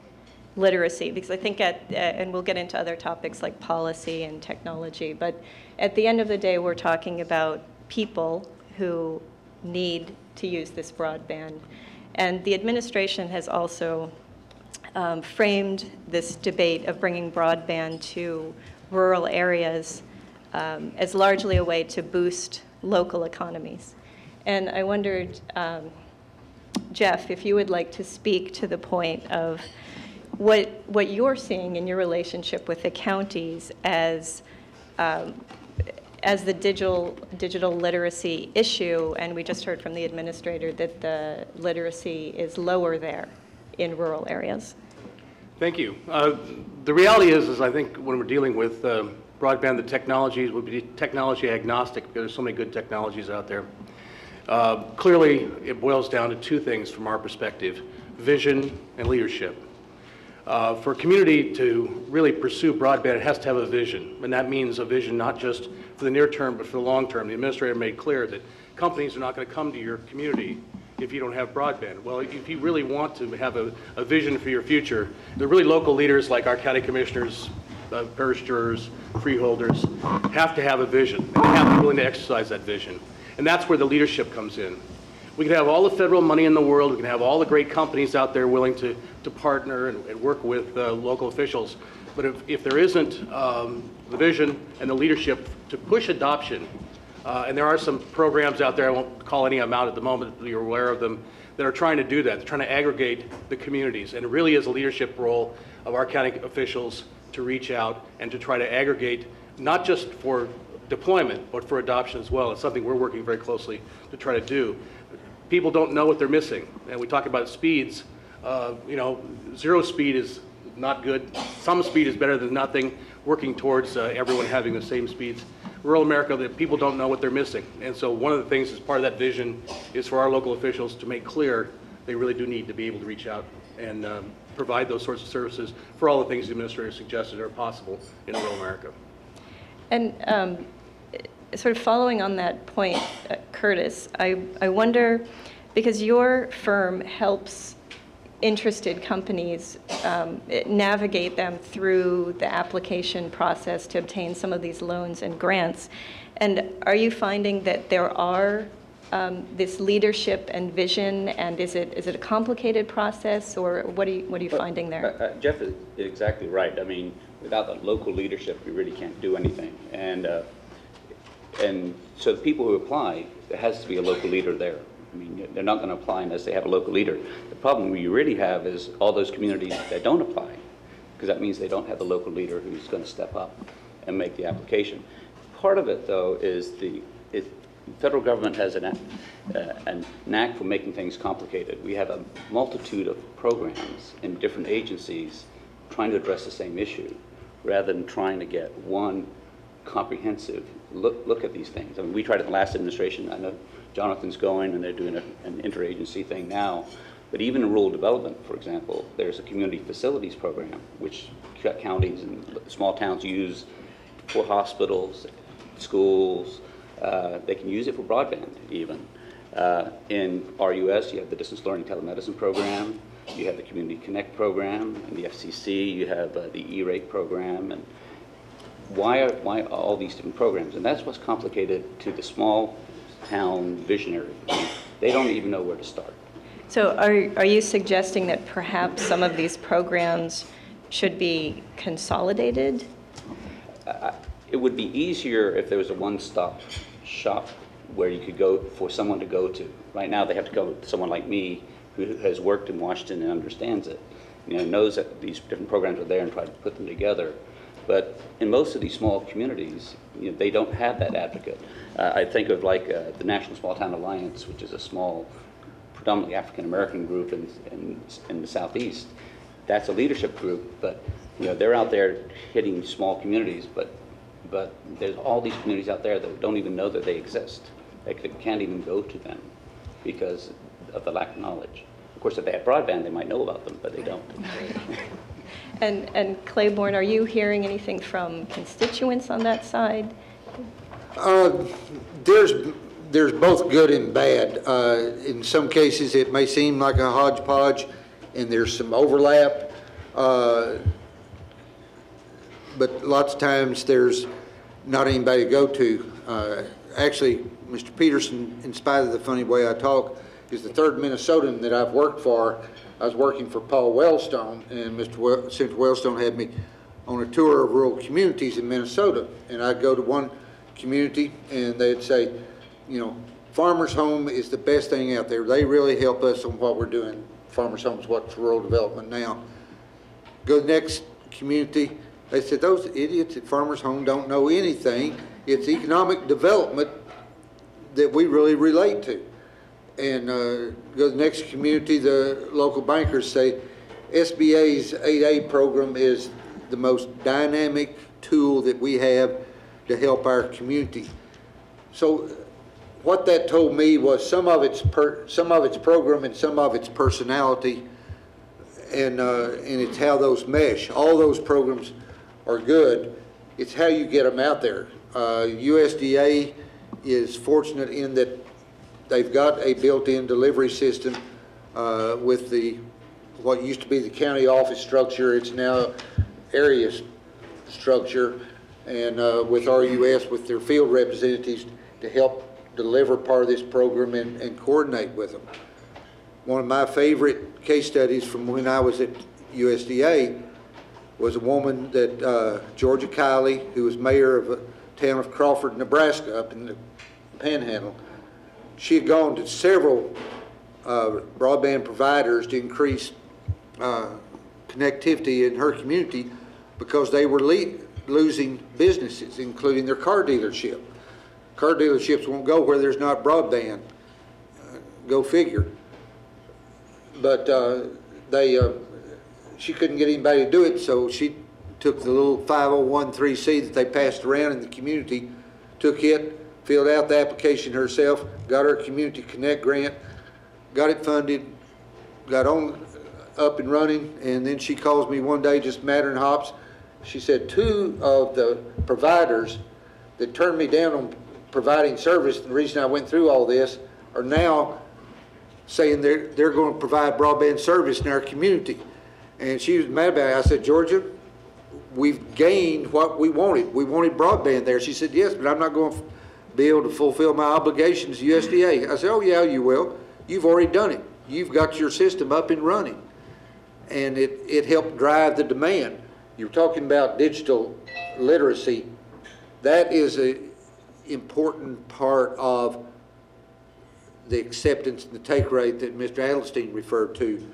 literacy, because I think and we'll get into other topics like policy and technology, but at the end of the day, we're talking about people who need to use this broadband. And the administration has also framed this debate of bringing broadband to rural areas as largely a way to boost local economies. And I wondered, Jeff, if you would like to speak to the point of what you're seeing in your relationship with the counties as the digital literacy issue, and we just heard from the administrator that the literacy is lower there in rural areas. Thank you. The reality is I think when we're dealing with broadband, the technologies would be technology agnostic because there's so many good technologies out there. Clearly, it boils down to two things from our perspective: vision and leadership. For a community to really pursue broadband, it has to have a vision, and that means a vision not just for the near term, but for the long term. The administrator made clear that companies are not going to come to your community if you don't have broadband. Well, if you really want to have a vision for your future, the really local leaders like our county commissioners, parish jurors, freeholders, have to have a vision, and they have to be willing to exercise that vision. And that's where the leadership comes in. We can have all the federal money in the world, we can have all the great companies out there willing to partner and work with local officials, but if there isn't the vision and the leadership to push adoption, and there are some programs out there, I won't call any of them out at the moment, you're aware of them, that are trying to do that. They're trying to aggregate the communities, and it really is a leadership role of our county officials to reach out and to try to aggregate, not just for deployment, but for adoption as well. It's something we're working very closely to try to do. People don't know what they're missing, and we talk about speeds. Zero speed is not good. Some speed is better than nothing. Working towards everyone having the same speeds. Rural America, the people don't know what they're missing, and so one of the things as part of that vision is for our local officials to make clear they really do need to be able to reach out and provide those sorts of services for all the things the administrator suggested are possible in rural America. And sort of following on that point, Curtis, I wonder, because your firm helps interested companies navigate them through the application process to obtain some of these loans and grants, and are you finding that there are this leadership and vision, and is it a complicated process, or what are you finding there? Jeff is exactly right. I mean, without the local leadership, we really can't do anything. And so the people who apply, there has to be a local leader there. I mean, they're not going to apply unless they have a local leader. The problem we really have is all those communities that don't apply, because that means they don't have the local leader who's going to step up and make the application. Part of it, though, is the federal government has a knack for making things complicated. We have a multitude of programs in different agencies trying to address the same issue, rather than trying to get one comprehensive look at these things. I mean, we tried it in the last administration. I know Jonathan's going, and they're doing an interagency thing now. But even in rural development, for example, there's a community facilities program, which counties and small towns use for hospitals, schools. They can use it for broadband, even. In RUS, you have the distance learning telemedicine program. You have the Community Connect program. In the FCC, you have the E-rate program. And why all these different programs? And that's what's complicated to the small town visionary. They don't even know where to start. So are you suggesting that perhaps some of these programs should be consolidated? It would be easier if there was a one-stop shop where you could go for someone to go to. Right now, they have to go to someone like me who has worked in Washington and understands it, knows that these different programs are there and try to put them together. But in most of these small communities, they don't have that advocate. I think of like the National Small Town Alliance, which is a small, predominantly African-American group in the Southeast. That's a leadership group, but they're out there hitting small communities, but there's all these communities out there that don't even know that they exist. They can't even go to them because of the lack of knowledge. Of course, if they have broadband, they might know about them, but they don't. And Claiborne, are you hearing anything from constituents on that side? There's both good and bad. In some cases, it may seem like a hodgepodge, and there's some overlap. But lots of times there's not anybody to go to. Actually, Mr. Peterson, in spite of the funny way I talk, is the third Minnesotan that I've worked for. I was working for Paul Wellstone, and Senator Wellstone had me on a tour of rural communities in Minnesota. And I'd go to one community, and they'd say, Farmers Home is the best thing out there. They really help us on what we're doing. Farmers Home is what's rural development now. Go to the next community. They said, those idiots at Farmers Home don't know anything. It's economic development that we really relate to. And go to the next community, the local bankers say, SBA's 8A program is the most dynamic tool that we have to help our community. So what that told me was some of its program and some of its personality, and it's how those mesh. All those programs are good. It's how you get them out there. USDA is fortunate in that they've got a built-in delivery system with what used to be the county office structure. It's now area structure, and with RUS, with their field representatives to help deliver part of this program and coordinate with them. One of my favorite case studies from when I was at USDA was a woman that, Georgia Kiley, who was mayor of the town of Crawford, Nebraska, up in the Panhandle. She had gone to several broadband providers to increase connectivity in her community because they were losing businesses, including their car dealership. Car dealerships won't go where there's not broadband. Go figure. But she couldn't get anybody to do it, so she took the little 501(c)(3) that they passed around in the community, took it, filled out the application herself, got her Community Connect grant, got it funded, got on up and running, and then she calls me one day, just matter and hops. She said 2 of the providers that turned me down on providing service, the reason I went through all this, are now saying they're going to provide broadband service in our community. And she was mad about it. I said, Georgia, we've gained what we wanted. We wanted broadband there. She said, yes, but I'm not going to be able to fulfill my obligations to USDA. I said, oh yeah, you will. You've already done it. You've got your system up and running. And it helped drive the demand. You're talking about digital literacy. That is an important part of the acceptance and the take rate that Mr. Adelstein referred to.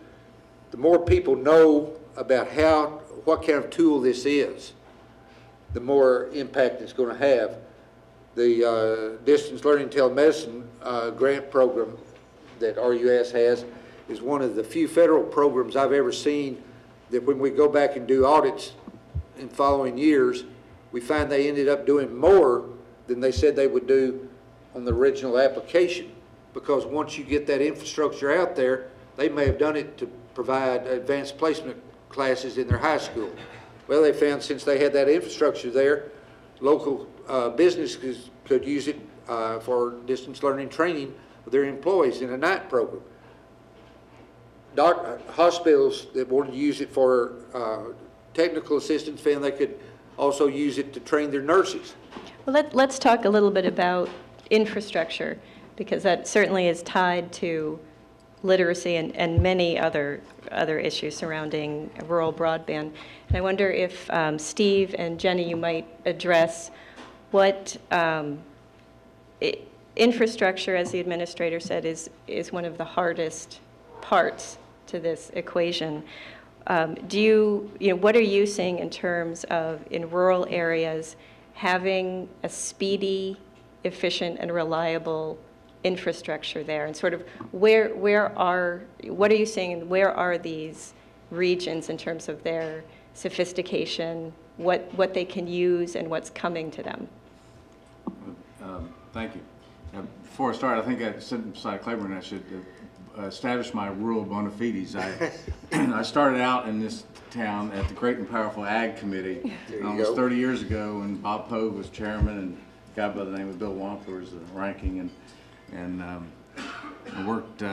The more people know about what kind of tool this is, the more impact it's going to have. The Distance Learning Telemedicine grant program that RUS has is one of the few federal programs I've ever seen that when we go back and do audits in following years, we find they ended up doing more than they said they would do on the original application. Because once you get that infrastructure out there, they may have done it to provide advanced placement classes in their high school. Well, they found since they had that infrastructure there, local businesses could use it for distance learning training of their employees in a night program. Hospitals that wanted to use it for technical assistance found they could also use it to train their nurses. Well, let's talk a little bit about infrastructure, because that certainly is tied to literacy and many other issues surrounding rural broadband. And I wonder if Steve and Jenny, you might address what infrastructure, as the administrator said, is one of the hardest parts to this equation. What are you seeing in terms of, in rural areas, having a speedy, efficient, and reliable infrastructure there, and sort of what are you seeing, where are these regions in terms of their sophistication, what they can use and what's coming to them? Thank you. Before I start, I think I said beside Claiborne I should establish my rural bona fides. I started out in this town at the Great and Powerful Ag Committee almost 30 years ago when Bob Pogue was chairman and a guy by the name of Bill Wampler was the ranking, and I worked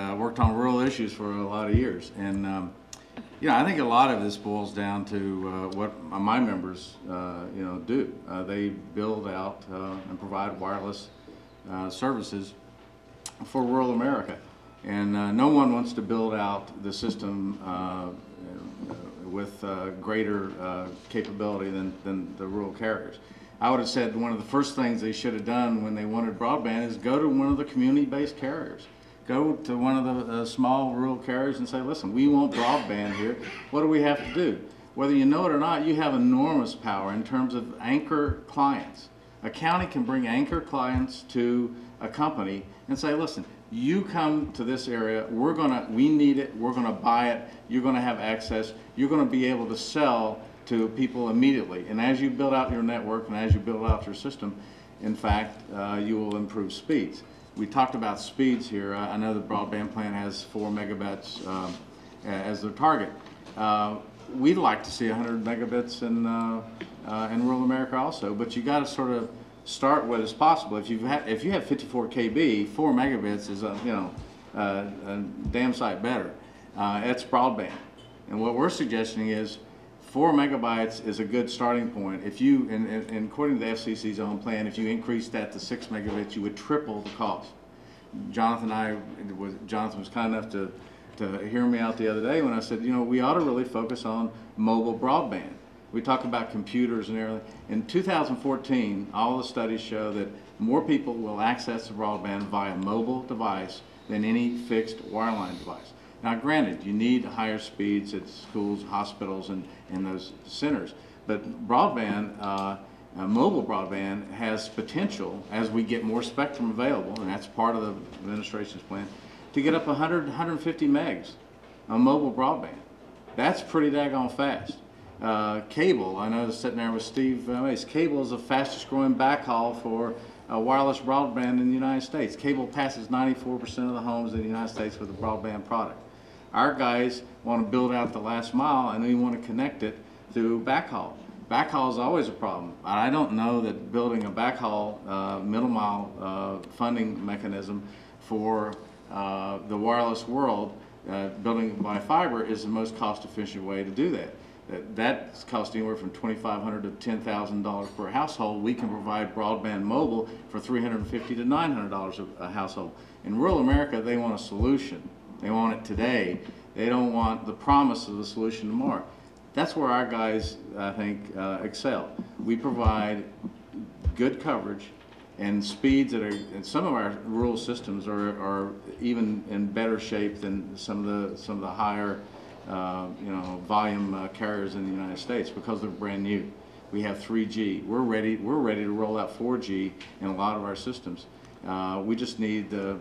on rural issues for a lot of years. And I think a lot of this boils down to what my members do. They build out and provide wireless services for rural America. And no one wants to build out the system with greater capability than the rural carriers. I would have said one of the first things they should have done when they wanted broadband is go to one of the community-based carriers. Go to one of the small rural carriers and say, listen, we want broadband here. What do we have to do? Whether you know it or not, you have enormous power in terms of anchor clients. A county can bring anchor clients to a company and say, listen, you come to this area, we need it, we're gonna buy it, you're gonna have access, you're gonna be able to sell to people immediately. And as you build out your network and as you build out your system, in fact, you will improve speeds. We talked about speeds here. I know the broadband plan has 4 megabits as their target. We'd like to see 100 megabits in rural America also, but you got to sort of start what is possible. If you have 54 kb, 4 megabits is a damn sight better. It's broadband, and what we're suggesting is 4 megabytes is a good starting point. If you, and according to the FCC's own plan, if you increase that to 6 megabits, you would triple the cost. Jonathan was kind enough to hear me out the other day when I said, we ought to really focus on mobile broadband. We talk about computers and everything. In 2014, all the studies show that more people will access the broadband via mobile device than any fixed wireline device. Now, granted, you need higher speeds at schools, hospitals, and those centers, but broadband, mobile broadband has potential as we get more spectrum available, and that's part of the administration's plan, to get up 100, 150 megs on mobile broadband. That's pretty daggone fast. Cable, I know sitting there with Steve Mace, cable is the fastest growing backhaul for wireless broadband in the United States. Cable passes 94% of the homes in the United States with a broadband product. Our guys want to build out the last mile and we want to connect it through backhaul. Backhaul is always a problem. I don't know that building a backhaul middle mile funding mechanism for the wireless world, building by fiber is the most cost efficient way to do that. That's cost anywhere from $2,500 to $10,000 per household. We can provide broadband mobile for $350 to $900 a household. In rural America, they want a solution. They want it today. They don't want the promise of the solution tomorrow. That's where our guys, I think, excel. We provide good coverage and speeds that are, and some of our rural systems are even in better shape than some of the higher volume carriers in the United States because they're brand new. We have 3G. We're ready to roll out 4G in a lot of our systems. We just need the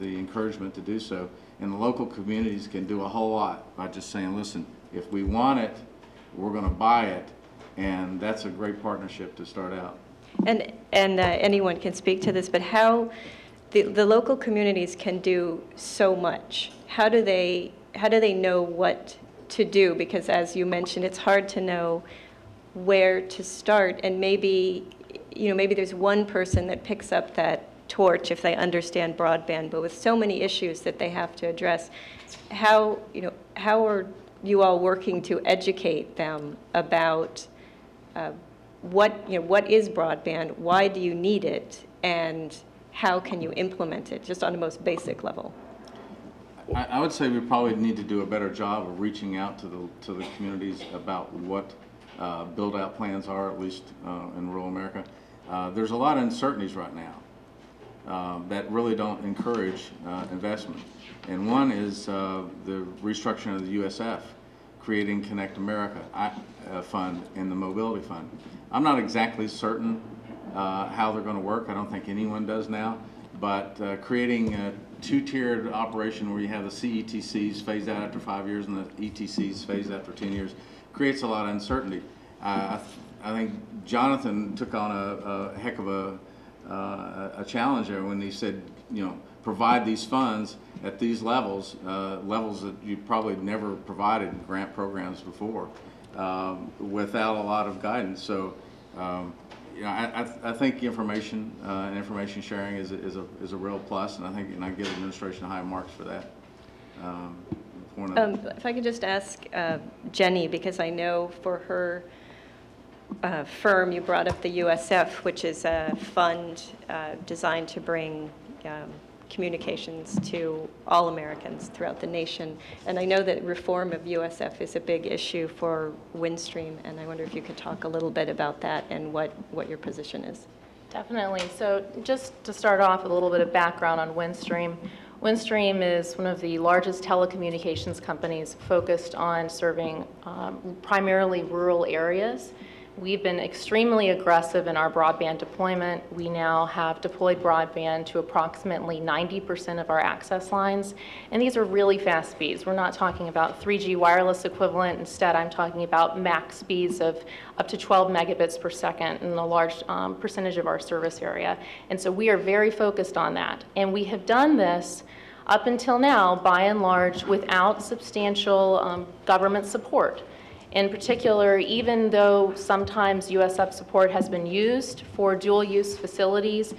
encouragement to do so. And the local communities can do a whole lot by just saying, listen, if we want it, we're going to buy it. And that's a great partnership to start out. And anyone can speak to this, but how the local communities can do so much. How do they know what to do? Because as you mentioned, it's hard to know where to start, and maybe there's one person that picks up that torch if they understand broadband, but with so many issues that they have to address, how are you all working to educate them about what is broadband, why do you need it, and how can you implement it, just on the most basic level? I would say we probably need to do a better job of reaching out to the communities about what build-out plans are, at least in rural America. There's a lot of uncertainties right now that really don't encourage investment. And one is the restructuring of the USF, creating Connect America fund and the mobility fund. I'm not exactly certain how they're going to work. I don't think anyone does now. But creating a two-tiered operation where you have the CETCs phased out after 5 years and the ETCs phased after 10 years creates a lot of uncertainty. I think Jonathan took on a heck of a challenge there when he said, provide these funds at these levels, levels that you probably never provided in grant programs before, without a lot of guidance. So. I think information and information sharing is a real plus, and I give the administration high marks for that. If I could just ask Jenny, because I know for her firm you brought up the USF, which is a fund designed to bring communications to all Americans throughout the nation. And I know that reform of USF is a big issue for Windstream, and I wonder if you could talk a little bit about that and what your position is. Definitely. So just to start off with a little bit of background on Windstream. Windstream is one of the largest telecommunications companies focused on serving primarily rural areas. We've been extremely aggressive in our broadband deployment. We now have deployed broadband to approximately 90% of our access lines, and these are really fast speeds. We're not talking about 3G wireless equivalent. Instead, I'm talking about max speeds of up to 12 megabits per second in a large percentage of our service area. And so we are very focused on that. And we have done this up until now, by and large, without substantial government support. In particular, even though sometimes USF support has been used for dual-use facilities,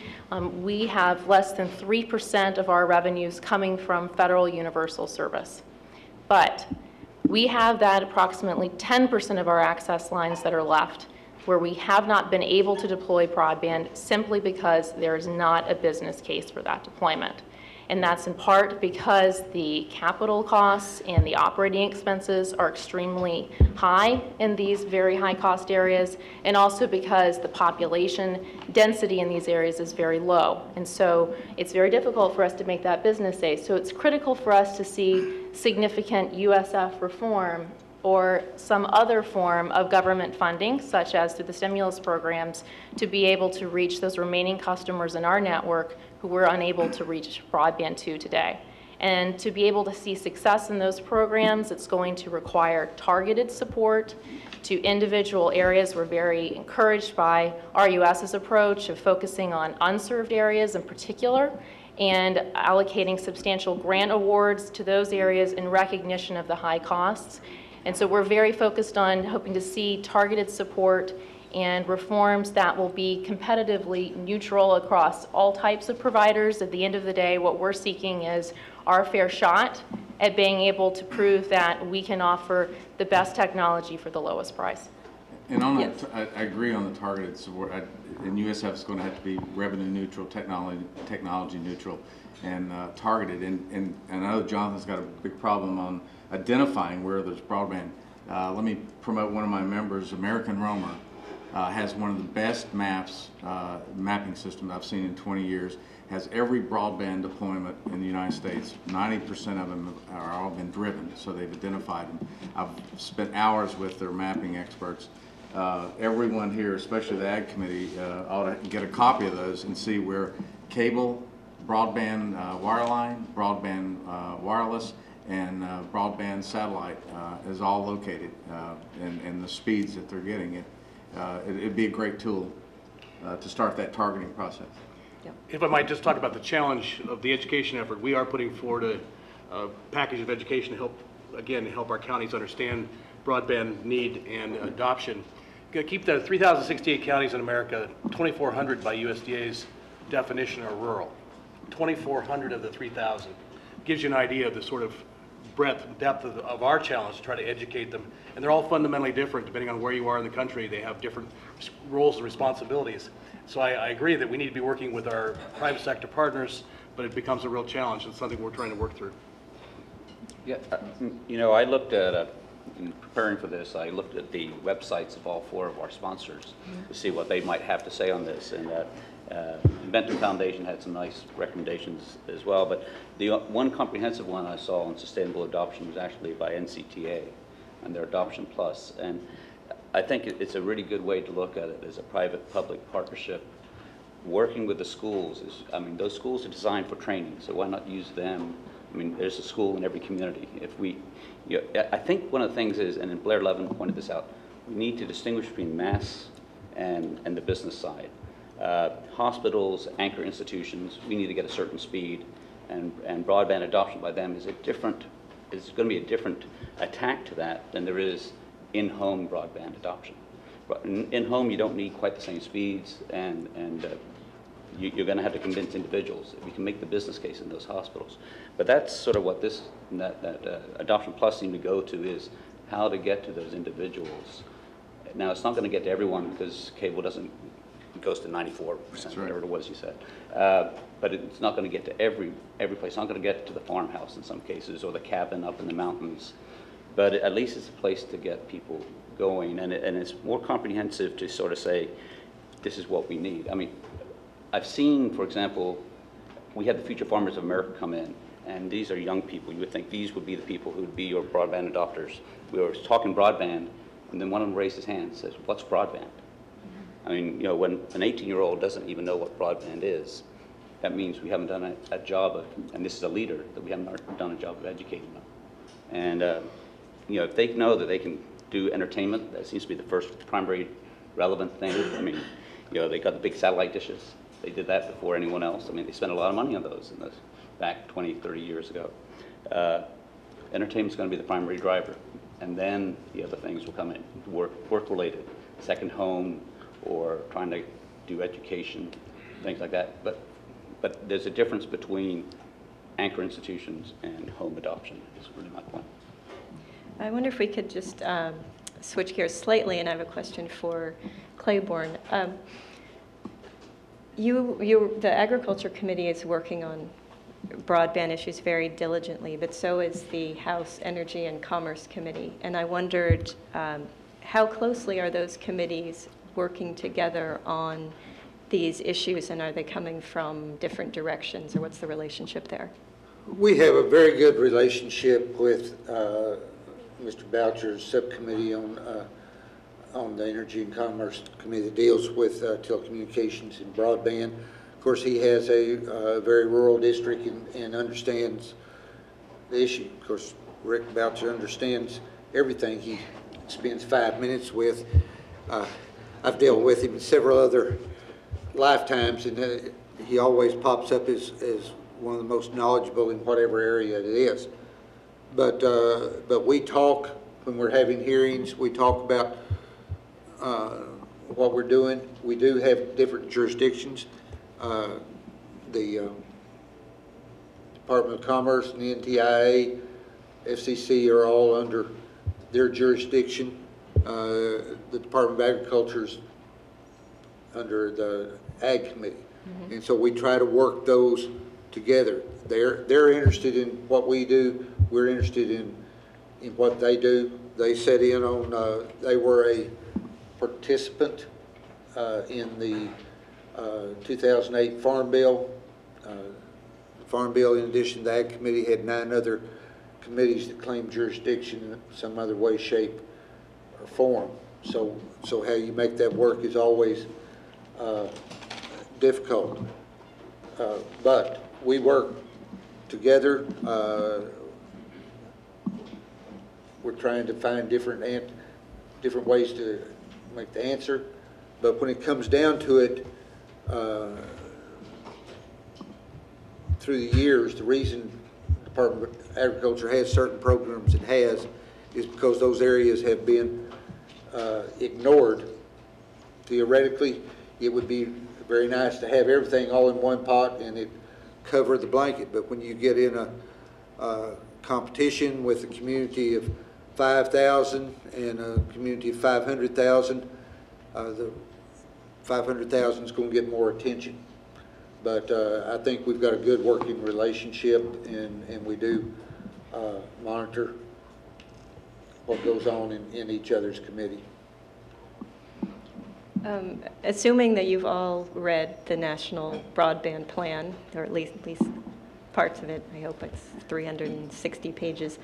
we have less than 3% of our revenues coming from federal universal service. But we have that approximately 10% of our access lines that are left where we have not been able to deploy broadband simply because there is not a business case for that deployment. And that's in part because the capital costs and the operating expenses are extremely high in these very high cost areas, and also because the population density in these areas is very low. And so it's very difficult for us to make that business case. So it's critical for us to see significant USF reform or some other form of government funding, such as through the stimulus programs, to be able to reach those remaining customers in our network who we're unable to reach broadband to today. And to be able to see success in those programs, it's going to require targeted support to individual areas. We're very encouraged by RUS's approach of focusing on unserved areas in particular, and allocating substantial grant awards to those areas in recognition of the high costs. And so we're very focused on hoping to see targeted support and reforms that will be competitively neutral across all types of providers. At the end of the day, what we're seeking is our fair shot at being able to prove that we can offer the best technology for the lowest price. And on that, I agree on the targeted support. And USF is going to have to be revenue neutral, technology neutral, and targeted. And I know Jonathan's got a big problem on identifying where there's broadband. Let me promote one of my members, American Roamer, has one of the best mapping systems I've seen in 20 years. Has every broadband deployment in the United States. 90% of them are all been driven, so they've identified them. I've spent hours with their mapping experts. Everyone here, especially the Ag Committee, ought to get a copy of those and see where cable, broadband wireline, broadband wireless, and broadband satellite is all located, and the speeds that they're getting. It'd be a great tool to start that targeting process. If I might just talk about the challenge of the education effort, we are putting forward a package of education to help, again, help our counties understand broadband need and adoption. Going to keep the 3,068 counties in America, 2,400 by USDA's definition are rural. 2,400 of the 3,000 gives you an idea of the sort of breadth and depth of our challenge to try to educate them. And they're all fundamentally different depending on where you are in the country. They have different roles and responsibilities. So I agree that we need to be working with our private sector partners, but it becomes a real challenge. It's something we're trying to work through. Yeah, you know, I looked at, in preparing for this, I looked at the websites of all 4 of our sponsors to see what they might have to say on this. And Inventum Foundation had some nice recommendations as well, but the one comprehensive one I saw on sustainable adoption was actually by NCTA and their Adoption Plus. And I think it's a really good way to look at it as a private-public partnership. Working with the schools is, I mean, those schools are designed for training, so why not use them? I mean, there's a school in every community. If we, you know, I think one of the things is, and Blair Levin pointed this out, we need to distinguish between mass and the business side. Hospitals, anchor institutions, we need to get a certain speed, and broadband adoption by them is a different, it's going to be a different attack to that than there is in-home broadband adoption. In-home, you don't need quite the same speeds, and you're going to have to convince individuals that we can make the business case in those hospitals. But that's sort of what this Adoption Plus seemed to go to, is how to get to those individuals. Now, it's not going to get to everyone because cable doesn't, it goes to 94%, right, whatever it was you said. But it's not going to get to every place. It's not going to get to the farmhouse in some cases, or the cabin up in the mountains. But at least it's a place to get people going, and it's more comprehensive to sort of say, this is what we need. I mean, I've seen, for example, we had the Future Farmers of America come in, and these are young people. You would think these would be the people who would be your broadband adopters. We were talking broadband, and then one of them raised his hand and says, what's broadband? I mean, you know, when an 18-year-old doesn't even know what broadband is, that means we haven't done a job of, and this is a leader, that we haven't done a job of educating them. And, you know, if they know that they can do entertainment, that seems to be the first primary relevant thing. I mean, you know, they got the big satellite dishes. They did that before anyone else. I mean, they spent a lot of money on those in back 20, 30 years ago. Entertainment's going to be the primary driver. And then the other things will come in, work-related, second home, or trying to do education, things like that. But there's a difference between anchor institutions and home adoption, is really my point. I wonder if we could just switch gears slightly, and I have a question for Claiborne. The Agriculture Committee is working on broadband issues very diligently, but so is the House Energy and Commerce Committee. And I wondered how closely are those committees working together on these issues, and are they coming from different directions, or what's the relationship there? We have a very good relationship with Mr. Boucher's subcommittee on the Energy and Commerce Committee that deals with telecommunications and broadband. Of course, he has a very rural district and understands the issue. Of course, Rick Boucher understands everything. He spends 5 minutes with. I've dealt with him several other lifetimes, and he always pops up as one of the most knowledgeable in whatever area it is. But we talk when we're having hearings. We talk about what we're doing. We do have different jurisdictions. The Department of Commerce and the NTIA FCC are all under their jurisdiction. The Department of Agriculture's under the Ag Committee. And so we try to work those together. They're interested in what we do. We're interested in what they do. They set in on, they were a participant in the 2008 Farm Bill. Farm Bill, in addition to the Ag Committee, had 9 other committees that claimed jurisdiction in some other way, shape, or form. So how you make that work is always difficult. But we work together. We're trying to find different ways to make the answer. But when it comes down to it, through the years, the reason the Department of Agriculture has certain programs it has is because those areas have been ignored. Theoretically, it would be very nice to have everything all in one pot and it cover the blanket. But when you get in a competition with a community of 5,000 and a community of 500,000, the 500,000 is going to get more attention. But I think we've got a good working relationship, and we do monitor what goes on in each other's committee. Assuming that you've all read the National Broadband Plan, or at least parts of it, I hope it's 360 pages.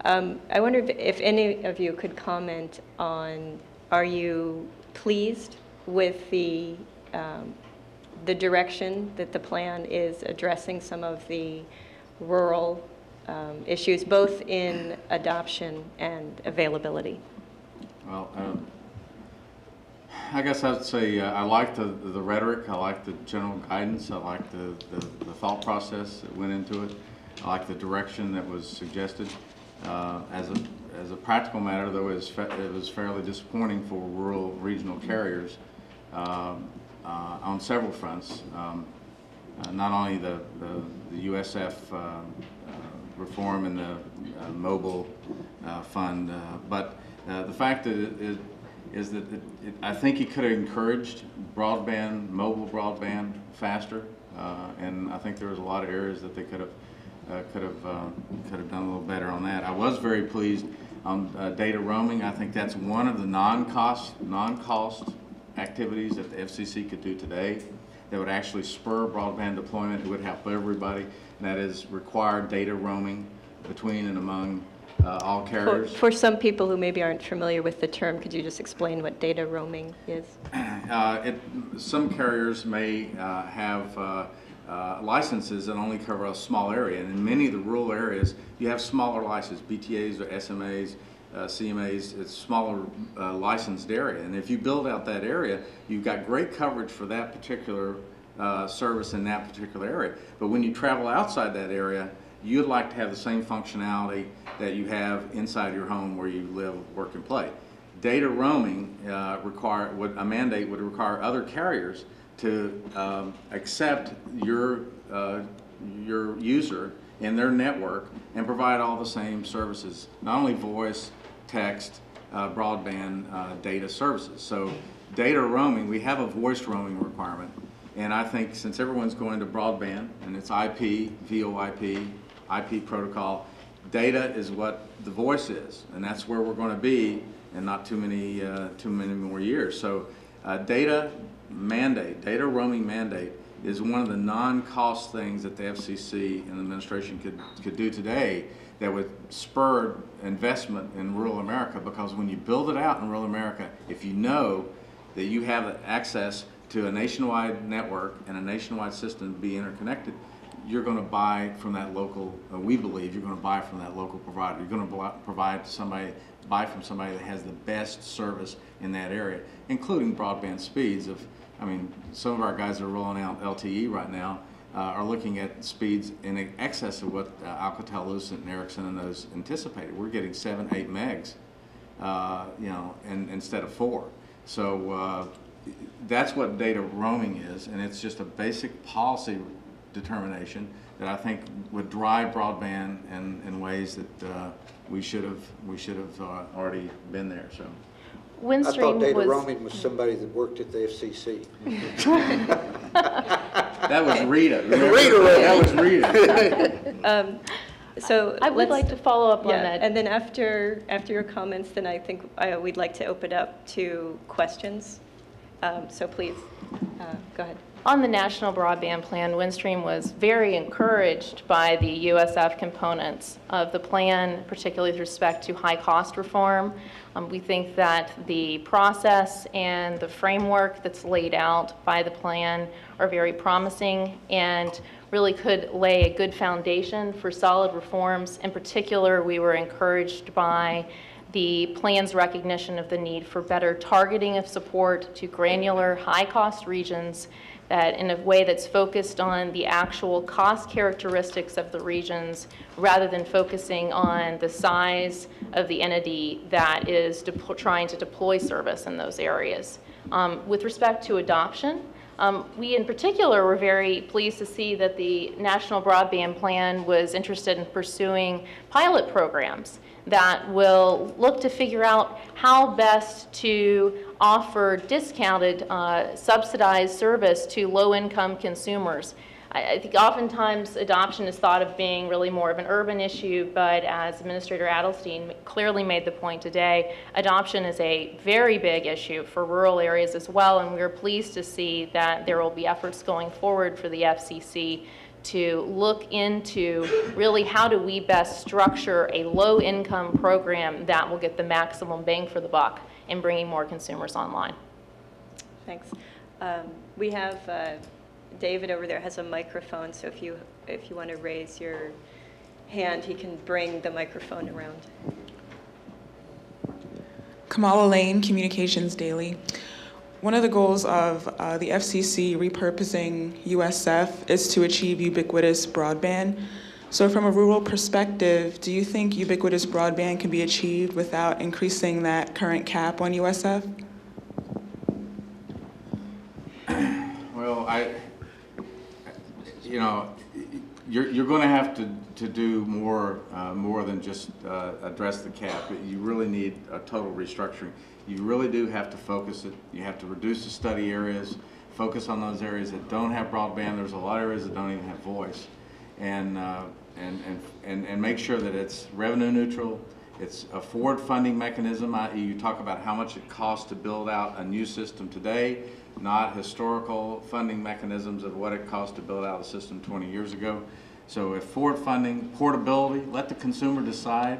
I wonder if any of you could comment on, are you pleased with the direction that the plan is addressing some of the rural issues, both in adoption and availability? Well, I guess I'd say I like the rhetoric, I like the general guidance, I like the thought process that went into it, I like the direction that was suggested. As a practical matter, though, it was fairly disappointing for rural regional carriers on several fronts. Not only the USF reform and the mobile fund, but the fact that I think it could have encouraged broadband, mobile broadband faster, and I think there was a lot of areas that they could have done a little better on that. I was very pleased on data roaming. I think that's one of the non-cost activities that the FCC could do today that would actually spur broadband deployment. It would help everybody, and that is required data roaming between and among all carriers. For some people who maybe aren't familiar with the term, could you just explain what data roaming is? Some carriers may have licenses that only cover a small area, and in many of the rural areas, you have smaller licenses, BTAs or SMAs, CMAs. It's smaller licensed area, and if you build out that area, you've got great coverage for that particular service in that particular area. But when you travel outside that area, you'd like to have the same functionality that you have inside your home where you live, work, and play. Data roaming a mandate would require other carriers to accept your user in their network and provide all the same services, not only voice, text, broadband, data services. So data roaming, we have a voice roaming requirement, and I think since everyone's going to broadband and it's IP, VoIP, IP protocol, data is what the voice is, and that's where we're going to be in not too many more years. So data roaming mandate is one of the non-cost things that the FCC and the administration could do today that would spur investment in rural America, because when you build it out in rural America, if you know that you have access to a nationwide network and a nationwide system to be interconnected, you're going to buy from that local, we believe you're going to buy from that local provider. You're going to buy from somebody that has the best service in that area, including broadband speeds of, I mean, some of our guys that are rolling out LTE right now are looking at speeds in excess of what Alcatel-Lucent and Ericsson and those anticipated. We're getting 7, 8 megs, and instead of 4. So that's what data roaming is, and it's just a basic policy determination that I think would drive broadband in ways that we should have already been there. So. I thought data roaming was somebody that worked at the FCC. That was Rita. That was Rita. So I would like to follow up on that. And then after your comments, then I think we'd like to open up to questions. So please, go ahead. On the National Broadband Plan, Windstream was very encouraged by the USF components of the plan, particularly with respect to high cost reform. We think that the process and the framework that's laid out by the plan are very promising and really could lay a good foundation for solid reforms. In particular, we were encouraged by the plan's recognition of the need for better targeting of support to granular, high-cost regions that in a way that's focused on the actual cost characteristics of the regions rather than focusing on the size of the entity that is trying to deploy service in those areas. With respect to adoption, we in particular were very pleased to see that the National Broadband Plan was interested in pursuing pilot programs that will look to figure out how best to offer discounted, subsidized service to low-income consumers. I think oftentimes adoption is thought of being really more of an urban issue, but as Administrator Adelstein clearly made the point today, adoption is a very big issue for rural areas as well, and we're pleased to see that there will be efforts going forward for the FCC to look into really how do we best structure a low-income program that will get the maximum bang for the buck in bringing more consumers online. Thanks. We have David over there has a microphone, so if you want to raise your hand, he can bring the microphone around. Kamala Lane, Communications Daily. One of the goals of the FCC repurposing USF is to achieve ubiquitous broadband. So from a rural perspective, do you think ubiquitous broadband can be achieved without increasing that current cap on USF? Well, you're going to have to do more than just address the cap. You really need a total restructuring. You really do have to focus it. You have to reduce the study areas, focus on those areas that don't have broadband. There's a lot of areas that don't even have voice, and make sure that it's revenue neutral. It's a forward funding mechanism. You talk about how much it costs to build out a new system today, not historical funding mechanisms of what it cost to build out a system 20 years ago. So if forward funding, portability, let the consumer decide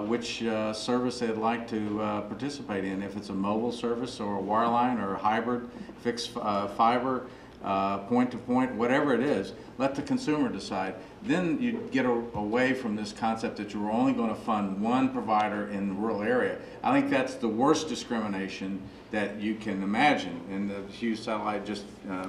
which service they'd like to participate in. If it's a mobile service or a wireline or a hybrid, fixed fiber, point-to-point, whatever it is, let the consumer decide. Then you get away from this concept that you're only going to fund one provider in the rural area. I think that's the worst discrimination that you can imagine, and the Hughes satellite just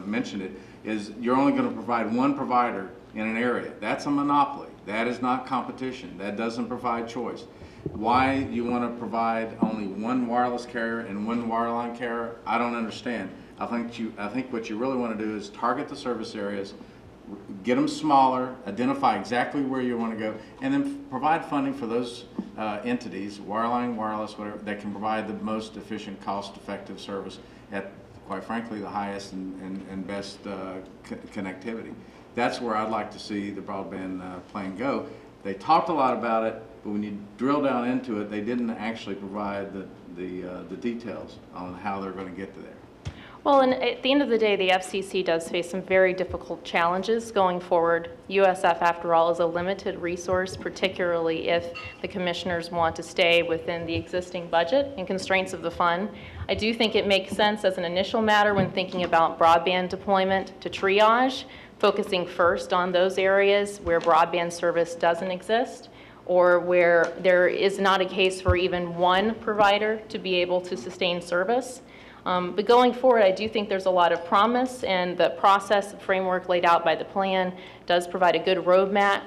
mentioned it, is you're only going to provide one provider in an area. That's a monopoly. That is not competition. That doesn't provide choice. Why you want to provide only one wireless carrier and one wireline carrier, I don't understand. I think what you really want to do is target the service areas, get them smaller, identify exactly where you want to go, and then provide funding for those entities, wireline, wireless, whatever, that can provide the most efficient, cost-effective service at, quite frankly, the highest and best connectivity. That's where I'd like to see the broadband plan go. They talked a lot about it, but when you drill down into it, they didn't actually provide the details on how they're going to get to there. Well, and at the end of the day, the FCC does face some very difficult challenges going forward. USF, after all, is a limited resource, particularly if the commissioners want to stay within the existing budget and constraints of the fund. I do think it makes sense as an initial matter when thinking about broadband deployment to triage, focusing first on those areas where broadband service doesn't exist or where there is not a case for even one provider to be able to sustain service. But going forward, I do think there's a lot of promise, and the process framework laid out by the plan does provide a good roadmap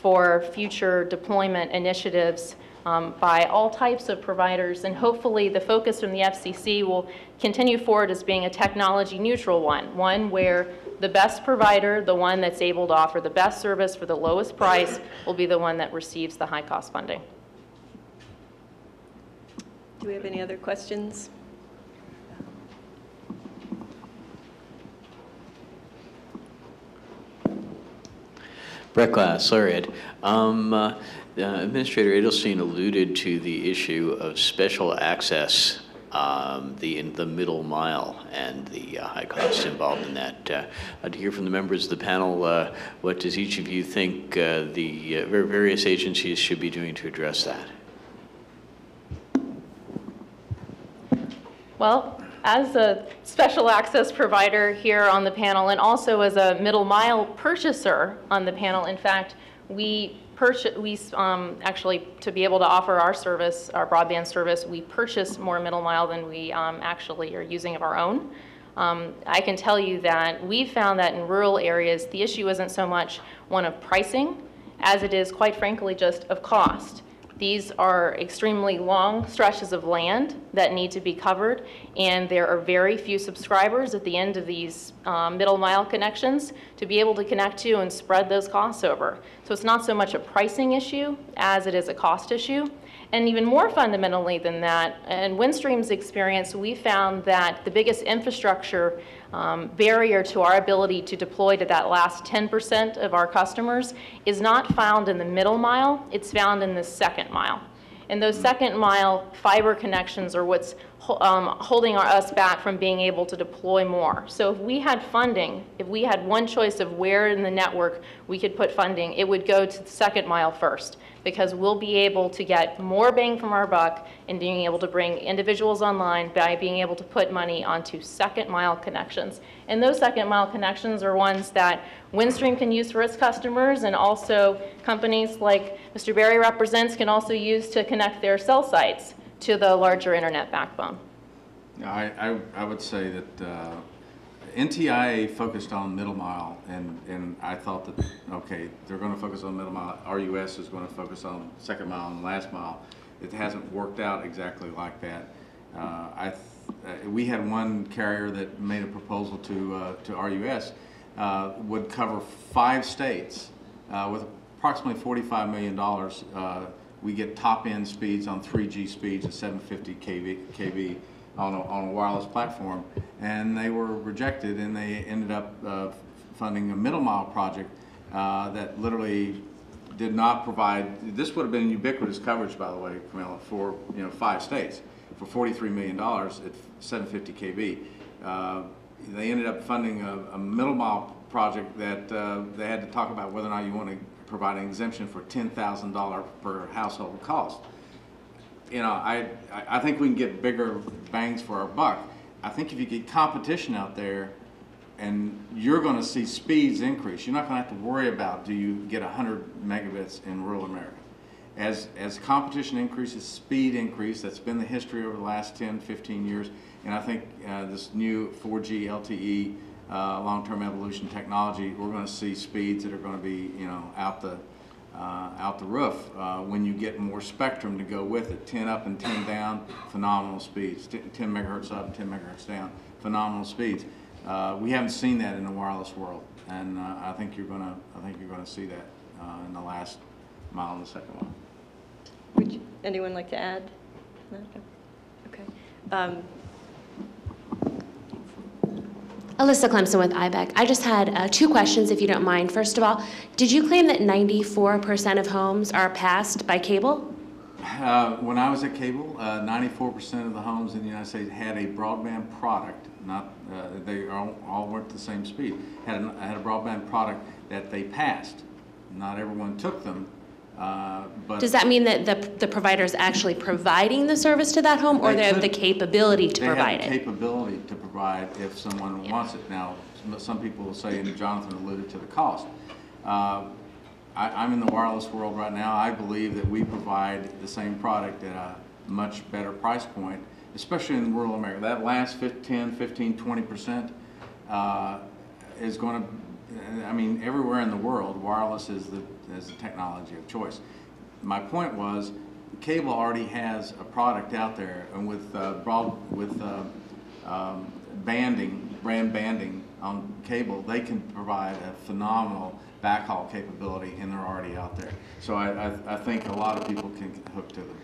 for future deployment initiatives by all types of providers, and hopefully the focus from the FCC will continue forward as being a technology neutral one where the best provider, the one that's able to offer the best service for the lowest price, will be the one that receives the high cost funding. Do we have any other questions? Brett Glass, Laureate. Administrator Edelstein alluded to the issue of special access, the middle mile, and the high costs involved in that. I'd hear from the members of the panel, what does each of you think the various agencies should be doing to address that? Well, as a special access provider here on the panel, and also as a middle mile purchaser on the panel, in fact, actually, to be able to offer our service, our broadband service, we purchase more middle mile than we actually are using of our own. I can tell you that we found that in rural areas, the issue isn't so much one of pricing as it is, quite frankly, just of cost. These are extremely long stretches of land that need to be covered, and there are very few subscribers at the end of these middle mile connections to be able to connect to and spread those costs over. So it's not so much a pricing issue as it is a cost issue. And even more fundamentally than that, in Windstream's experience, we found that the biggest infrastructure barrier to our ability to deploy to that last 10% of our customers is not found in the middle mile, it's found in the second mile. And those second mile fiber connections are what's holding us back from being able to deploy more. So if we had funding, if we had one choice of where in the network we could put funding, it would go to the second mile first, because we'll be able to get more bang from our buck in being able to bring individuals online by being able to put money onto second mile connections. And those second mile connections are ones that Windstream can use for its customers, and also companies like Mr. Berry represents can also use to connect their cell sites to the larger internet backbone. I would say that NTIA focused on middle mile, and I thought that, okay, they're going to focus on middle mile. RUS is going to focus on second mile and last mile. It hasn't worked out exactly like that. We had one carrier that made a proposal to RUS, would cover 5 states with approximately $45 million. We get top-end speeds on 3G speeds at 750 kb on a wireless platform, and they were rejected, and they ended up funding a middle mile project that literally did not provide. This would have been ubiquitous coverage, by the way, Camilla, for 5 states for $43 million at 750 kb. They ended up funding a middle mile project that they had to talk about whether or not you want to provide an exemption for $10,000 per household cost. I think we can get bigger bangs for our buck. I think if you get competition out there, and you're going to see speeds increase. You're not going to have to worry about, do you get 100 megabits in rural America. As competition increases, speed increase. That's been the history over the last 10, 15 years. And I think this new 4G LTE long-term evolution technology, we're going to see speeds that are going to be, out the roof when you get more spectrum to go with it. 10 up and 10 down, phenomenal speeds. 10 megahertz up, 10 megahertz down, phenomenal speeds. We haven't seen that in the wireless world, and I think you're going to see that in the last mile and the second mile. Would anyone like to add? No? Okay. Alyssa Clemson with IBEC. I just had 2 questions, if you don't mind. First of all, did you claim that 94% of homes are passed by cable? When I was at cable, 94% of the homes in the United States had a broadband product. Not they all weren't the same speed. Had a broadband product that they passed. Not everyone took them. But does that mean that the provider is actually providing the service to that home, or they have the capability to provide it? They have the capability to provide if someone wants it. Now, some people will say, and Jonathan alluded to the cost. I'm in the wireless world right now. I believe that we provide the same product at a much better price point, especially in rural America. That last 10, 15, 20% is going to, I mean, everywhere in the world, wireless is the technology of choice. My point was, cable already has a product out there, and with banding, brand banding on cable, they can provide a phenomenal backhaul capability, and they're already out there. So I think a lot of people can hook to them.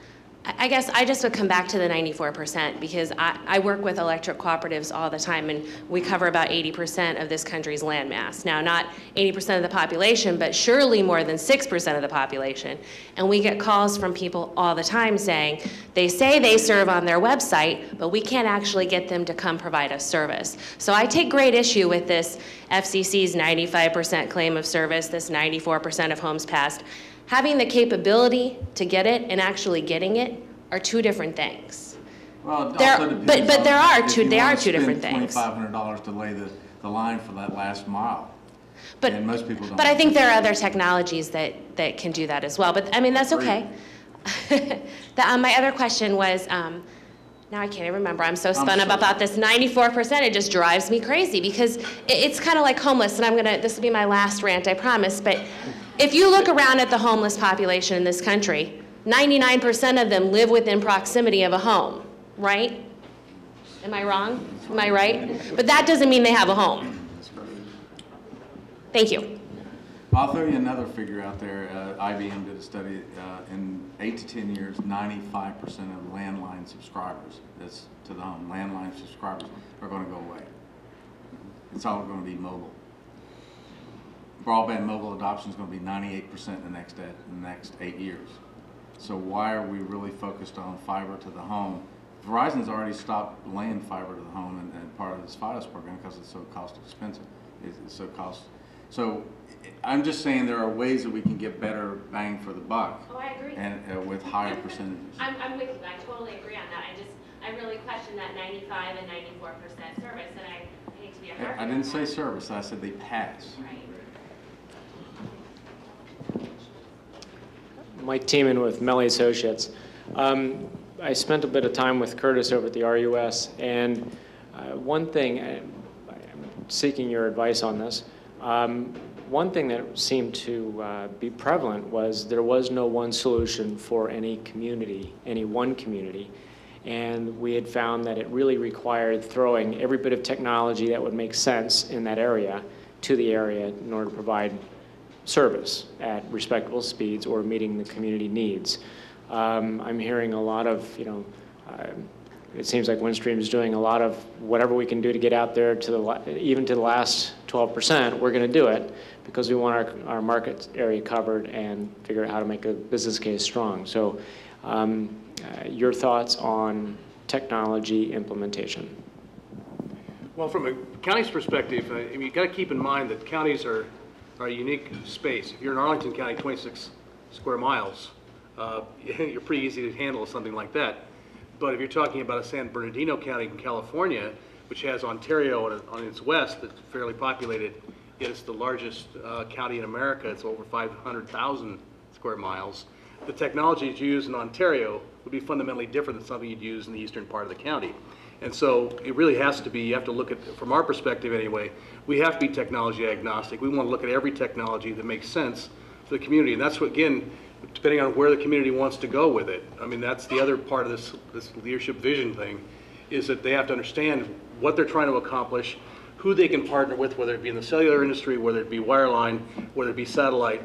I guess I just would come back to the 94% because I work with electric cooperatives all the time, and we cover about 80% of this country's landmass. Now, not 80% of the population, but surely more than 6% of the population. And we get calls from people all the time saying, they say they serve on their website, but we can't actually get them to come provide us service. So I take great issue with this FCC's 95% claim of service, this 94% of homes passed. Having the capability to get it and actually getting it are two different things. Well, it There- also depends but on there are if two- you they wanna are two different spend things. $2,500 to lay the line for that last mile. But, and most people don't. but I think there are other technologies that can do that as well. But I mean, that's okay. My other question was, now I can't even remember. I'm so spun up about this 94%. It just drives me crazy because it's kind of like homeless. And this will be my last rant, I promise. But if you look around at the homeless population in this country, 99% of them live within proximity of a home, right? Am I wrong? Am I right? But that doesn't mean they have a home. Thank you. I'll throw you another figure out there. IBM did a study. In 8 to 10 years, 95% of landline subscribers, that's to the home, landline subscribers are going to go away. It's all going to be mobile. Broadband mobile adoption is going to be 98% in the next 8 years. So why are we really focused on fiber to the home? Verizon's already stopped laying fiber to the home and part of this FiOS program because it's so cost expensive. It's so cost. So I'm just saying there are ways that we can get better bang for the buck. Oh, I agree. And with higher percentages. I'm with you. I totally agree on that. I really question that 95 and 94% service, and I hate to be a hard. I didn't say service. I said they pass. Right. Mike Tiemann with Mellie Associates. I spent a bit of time with Curtis over at the RUS, and one thing, I'm seeking your advice on this, one thing that seemed to be prevalent was there was no one solution for any community, any one community. And we had found that it really required throwing every bit of technology that would make sense in that area to the area in order to provide service at respectable speeds or meeting the community needs. I'm hearing a lot of, it seems like Windstream is doing a lot of whatever we can do to get out there to even to the last 12%, we're going to do it because we want our market area covered and figure out how to make a business case strong. So your thoughts on technology implementation? Well, from a county's perspective, you've got to keep in mind that counties are a unique space. If you're in Arlington County, 26 square miles, you're pretty easy to handle something like that. But if you're talking about a San Bernardino County in California, which has Ontario on its west that's fairly populated, yet it's the largest county in America, it's over 500,000 square miles, the technology that's used in Ontario would be fundamentally different than something you'd use in the eastern part of the county. And so it really has to be, you have to look at, from our perspective anyway, we have to be technology agnostic. We want to look at every technology that makes sense for the community. And that's what, again, depending on where the community wants to go with it. I mean, that's the other part of this leadership vision thing, is that they have to understand what they're trying to accomplish, who they can partner with, whether it be in the cellular industry, whether it be wireline, whether it be satellite,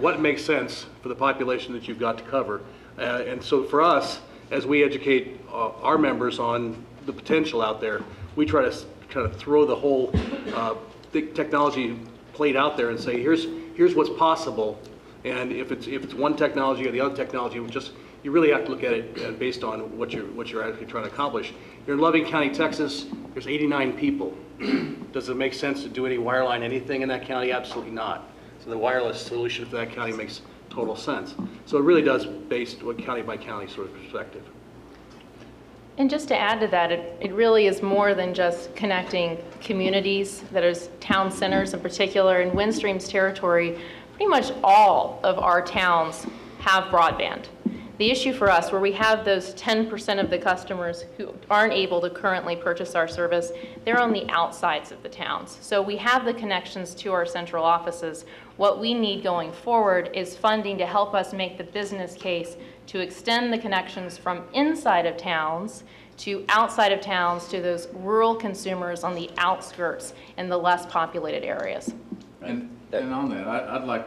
what makes sense for the population that you've got to cover. And so for us, as we educate our members on the potential out there, we try to kind of throw the whole technology plate out there and say, here's what's possible. And if it's one technology or the other technology, you really have to look at it based on what you're actually trying to accomplish. You're in Loving County, Texas. There's 89 people. Does it make sense to do any wireline anything in that county? Absolutely not. So the wireless solution for that county makes total sense. So it really does based on county by county sort of perspective. And just to add to that, it really is more than just connecting communities, that is town centers in particular. In Windstream's territory, pretty much all of our towns have broadband. The issue for us, where we have those 10% of the customers who aren't able to currently purchase our service, they're on the outsides of the towns. So we have the connections to our central offices. What we need going forward is funding to help us make the business case to extend the connections from inside of towns to outside of towns to those rural consumers on the outskirts in the less populated areas. And on that, I'd like,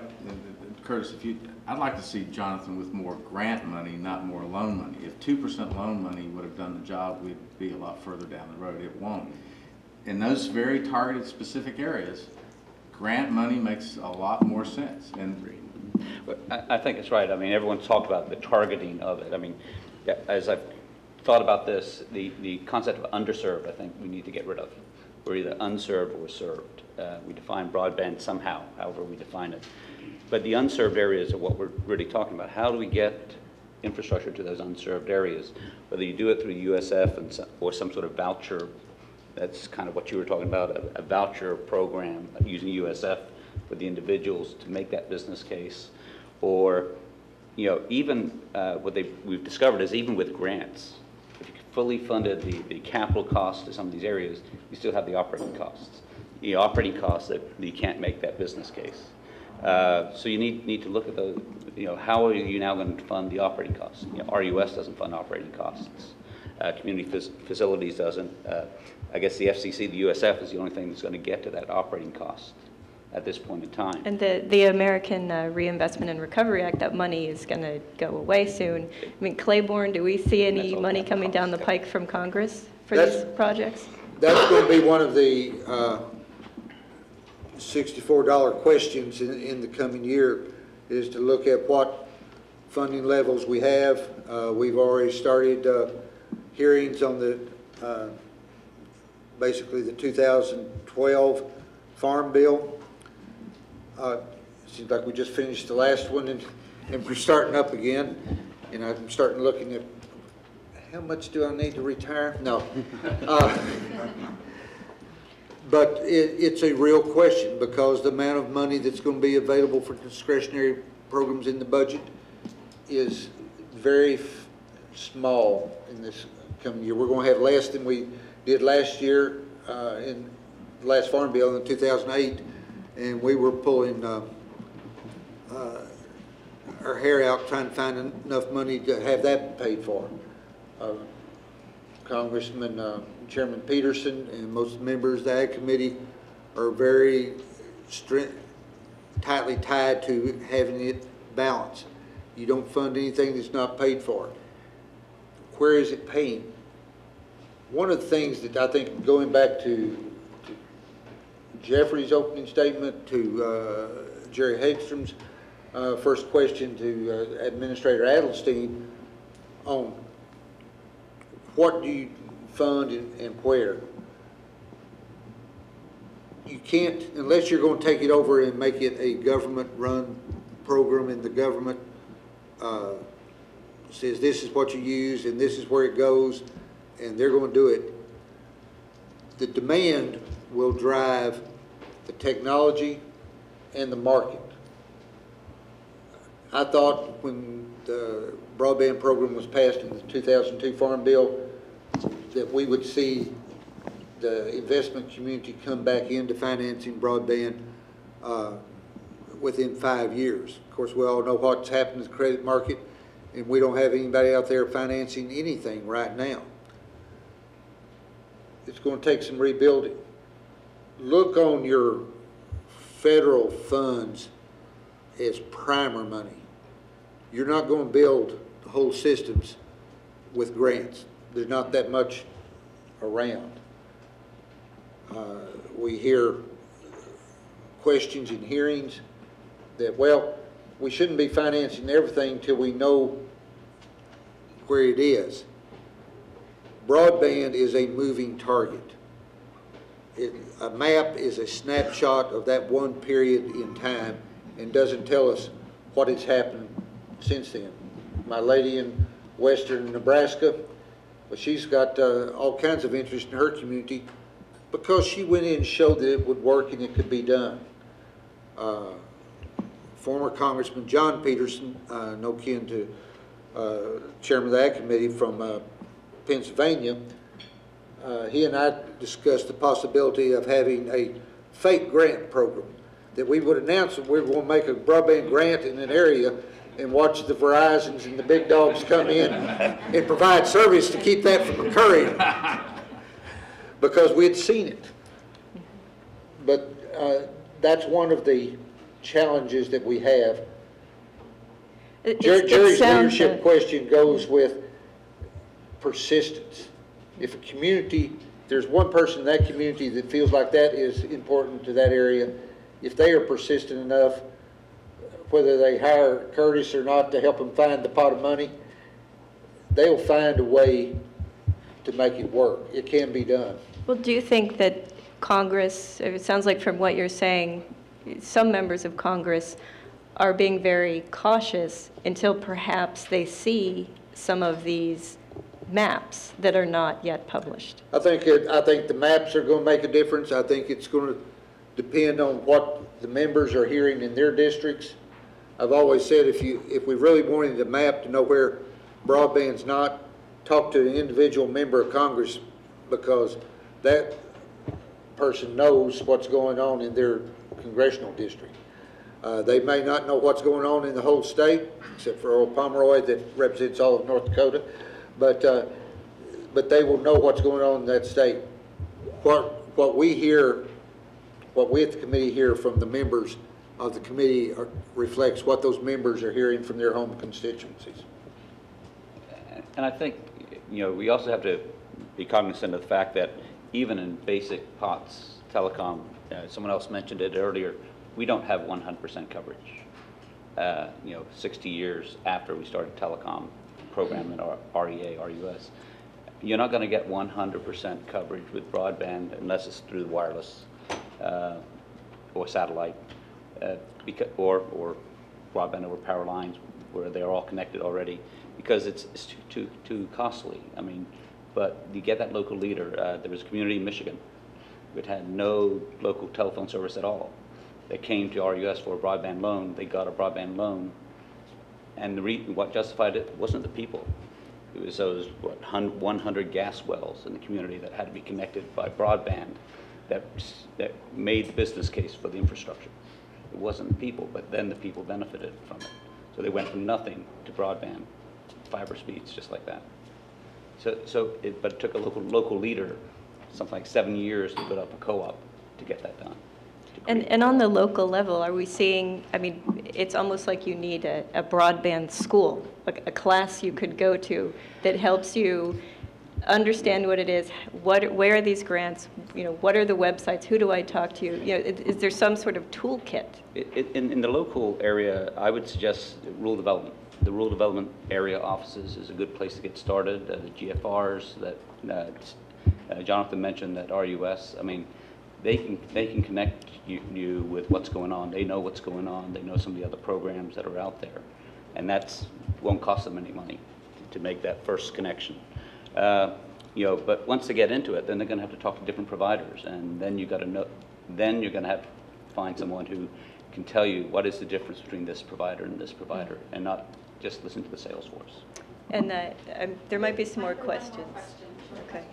Curtis, I'd like to see Jonathan with more grant money, not more loan money. If 2% loan money would have done the job, we'd be a lot further down the road. It won't. In those very targeted specific areas, grant money makes a lot more sense. And I think it's right. I mean, everyone's talked about the targeting of it. I mean, as I've thought about this, the concept of underserved, I think we need to get rid of. We're either unserved or served. We define broadband somehow, however we define it. But the unserved areas are what we're really talking about. How do we get infrastructure to those unserved areas? Whether you do it through USF or some sort of voucher, that's kind of what you were talking about, a voucher program using USF for the individuals to make that business case. Or, you know, even what we've discovered is even with grants, if you fully funded the capital costs to some of these areas, you still have the operating costs. The operating costs that you can't make that business case. So you need to look at those, you know, how are you now going to fund the operating costs? You know, RUS doesn't fund operating costs. Community facilities doesn't. I guess the FCC, the USF is the only thing that's going to get to that operating cost at this point in time. And the American Reinvestment and Recovery Act, that money is going to go away soon. I mean, Claiborne, do we see any money coming down the pike from Congress for these projects? That's going to be one of the $64 questions in the coming year, is to look at what funding levels we have. We've already started hearings on the basically the 2012 Farm Bill. Seems like we just finished the last one, and we're starting up again. And I'm starting looking at how much do I need to retire? No. But it's a real question, because the amount of money that's going to be available for discretionary programs in the budget is very small in this coming year. We're going to have less than we did last year in the last Farm Bill in 2008, and we were pulling our hair out trying to find enough money to have that paid for. Congressman Chairman Peterson and most members of the Ag Committee are very tightly tied to having it balanced. You don't fund anything that's not paid for. Where is it paying? One of the things that I think, going back to Jeffrey's opening statement, to Jerry Hagstrom's first question to Administrator Adelstein on what do you fund and where. You can't, unless you're going to take it over and make it a government-run program, and the government says this is what you use and this is where it goes, and they're going to do it. The demand will drive the technology and the market. I thought when the broadband program was passed in the 2002 Farm Bill that we would see the investment community come back into financing broadband within 5 years. Of course, we all know what's happened to the credit market, and we don't have anybody out there financing anything right now. It's going to take some rebuilding. Look on your federal funds as primer money. You're not going to build the whole systems with grants. There's not that much around. We hear questions in hearings that, well, we shouldn't be financing everything till we know where it is. Broadband is a moving target. A map is a snapshot of that one period in time and doesn't tell us what has happened since then. My lady in western Nebraska, well, she's got all kinds of interest in her community because she went in and showed that it would work and it could be done. Former Congressman John Peterson, no kin to Chairman of the Ag Committee from Pennsylvania, he and I discussed the possibility of having a fake grant program, that we would announce that we were going to make a broadband grant in an area, and watch the Verizons and the big dogs come in and provide service to keep that from occurring, because we had seen it. But that's one of the challenges that we have. Jerry's leadership question goes with persistence. If a community, there's one person in that community that feels like that is important to that area, if they are persistent enough, whether they hire Curtis or not to help them find the pot of money, they'll find a way to make it work. It can be done. Well, do you think that Congress, it sounds like from what you're saying, some members of Congress are being very cautious until perhaps they see some of these maps that are not yet published? I think the maps are going to make a difference. I think it's going to depend on what the members are hearing in their districts. I've always said if we really wanted the map to know where broadband's not, talk to an individual member of Congress, because that person knows what's going on in their congressional district. They may not know what's going on in the whole state, except for Earl Pomeroy that represents all of North Dakota, but they will know what's going on in that state. What we hear, what we at the committee hear from the members of the committee reflects what those members are hearing from their home constituencies. And I think, you know, we also have to be cognizant of the fact that even in basic POTS telecom, someone else mentioned it earlier, we don't have 100% coverage. You know, 60 years after we started telecom program in our REA, RUS, you're not going to get 100% coverage with broadband unless it's through the wireless or satellite, or broadband over power lines where they're all connected already, because it's too costly. I mean, but you get that local leader. There was a community in Michigan that had no local telephone service at all. They came to RUS for a broadband loan. They got a broadband loan, and what justified it wasn't the people. It was those 100 gas wells in the community that had to be connected by broadband that made the business case for the infrastructure. It wasn't the people, but then the people benefited from it. So they went from nothing to broadband, fiber speeds, just like that. But it took a local leader something like 7 years to put up a co-op to get that done. And on the local level, are we seeing, I mean, it's almost like you need a broadband school, a class you could go to that helps you understand what it is, where are these grants, you know, what are the websites, who do I talk to? You know, is there some sort of toolkit? In the local area, I would suggest rural development. The rural development area offices is a good place to get started. The GFRs that Jonathan mentioned at RUS, I mean, they can connect you with what's going on. They know what's going on. They know some of the other programs that are out there, and that won't cost them any money to make that first connection. You know, but once they get into it, then they're going to have to talk to different providers, and then you got to know. Then you're going to have to find someone who can tell you what is the difference between this provider and this provider, and not just listen to the sales force. And there might be some more questions. Okay.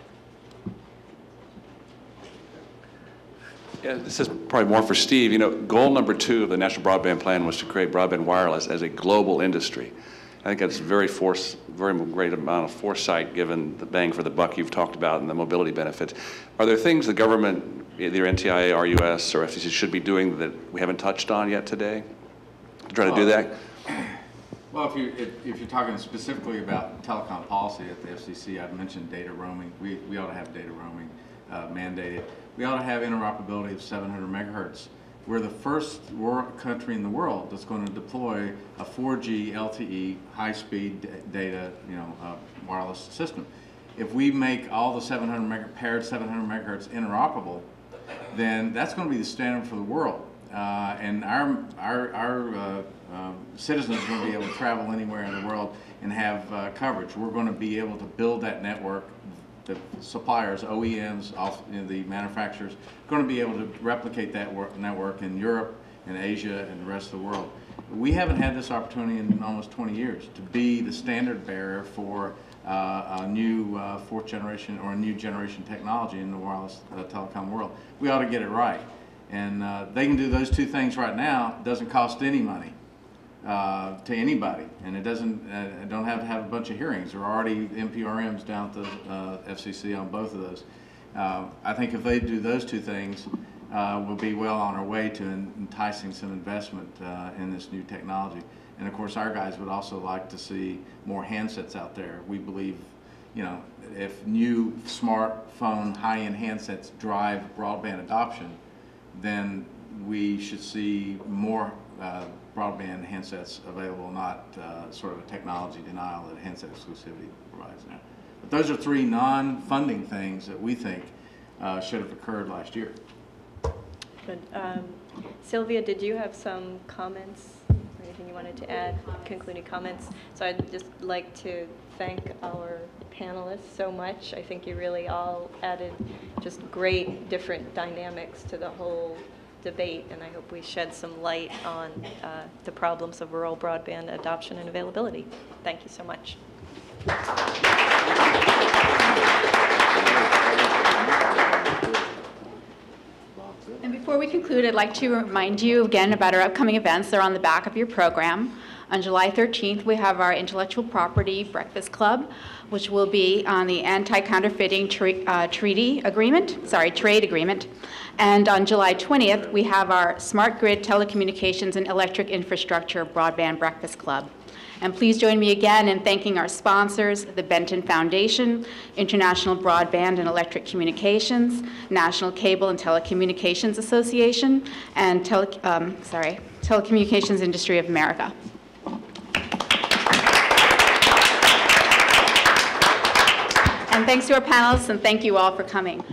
Yeah, this is probably more for Steve. You know, goal number 2 of the National Broadband Plan was to create broadband wireless as a global industry. I think that's very great amount of foresight given the bang for the buck you've talked about and the mobility benefits. Are there things the government, either NTIA, RUS, or FCC should be doing that we haven't touched on yet today to try to do that? Well, if you're talking specifically about telecom policy at the FCC, I've mentioned data roaming. We ought to have data roaming mandated. We ought to have interoperability of 700 megahertz. We're the first country in the world that's going to deploy a 4G LTE high-speed data, wireless system. If we make all the paired 700 megahertz interoperable, then that's going to be the standard for the world. And our citizens are going to be able to travel anywhere in the world and have coverage. We're going to be able to build that network. The suppliers, OEMs, the manufacturers, are going to be able to replicate that network in Europe and Asia and the rest of the world. We haven't had this opportunity in almost 20 years to be the standard bearer for a new fourth generation or a new generation technology in the wireless telecom world. We ought to get it right. And they can do those two things right now. It doesn't cost any money. to anybody, and it doesn't, don't have to have a bunch of hearings. There are already NPRMs down at the FCC on both of those. I think if they do those two things, we'll be well on our way to enticing some investment in this new technology. And of course, our guys would also like to see more handsets out there. We believe, you know, if new smartphone high-end handsets drive broadband adoption, then we should see more broadband handsets available, not sort of a technology denial that handset exclusivity provides now. But those are three non-funding things that we think should have occurred last year. Good. Sylvia, did you have some comments or anything you wanted to add, concluding comments? So I'd just like to thank our panelists so much. I think you really all added just great different dynamics to the whole debate, and I hope we shed some light on the problems of rural broadband adoption and availability. Thank you so much. And before we conclude, I'd like to remind you again about our upcoming events. They're on the back of your program. On July 13th, we have our Intellectual Property Breakfast Club, which will be on the anti-counterfeiting trade agreement. And on July 20th, we have our Smart Grid Telecommunications and Electric Infrastructure Broadband Breakfast Club. And please join me again in thanking our sponsors, the Benton Foundation, International Broadband and Electric Communications, National Cable and Telecommunications Association, and Telecommunications Industry of America. And thanks to our panelists, and thank you all for coming.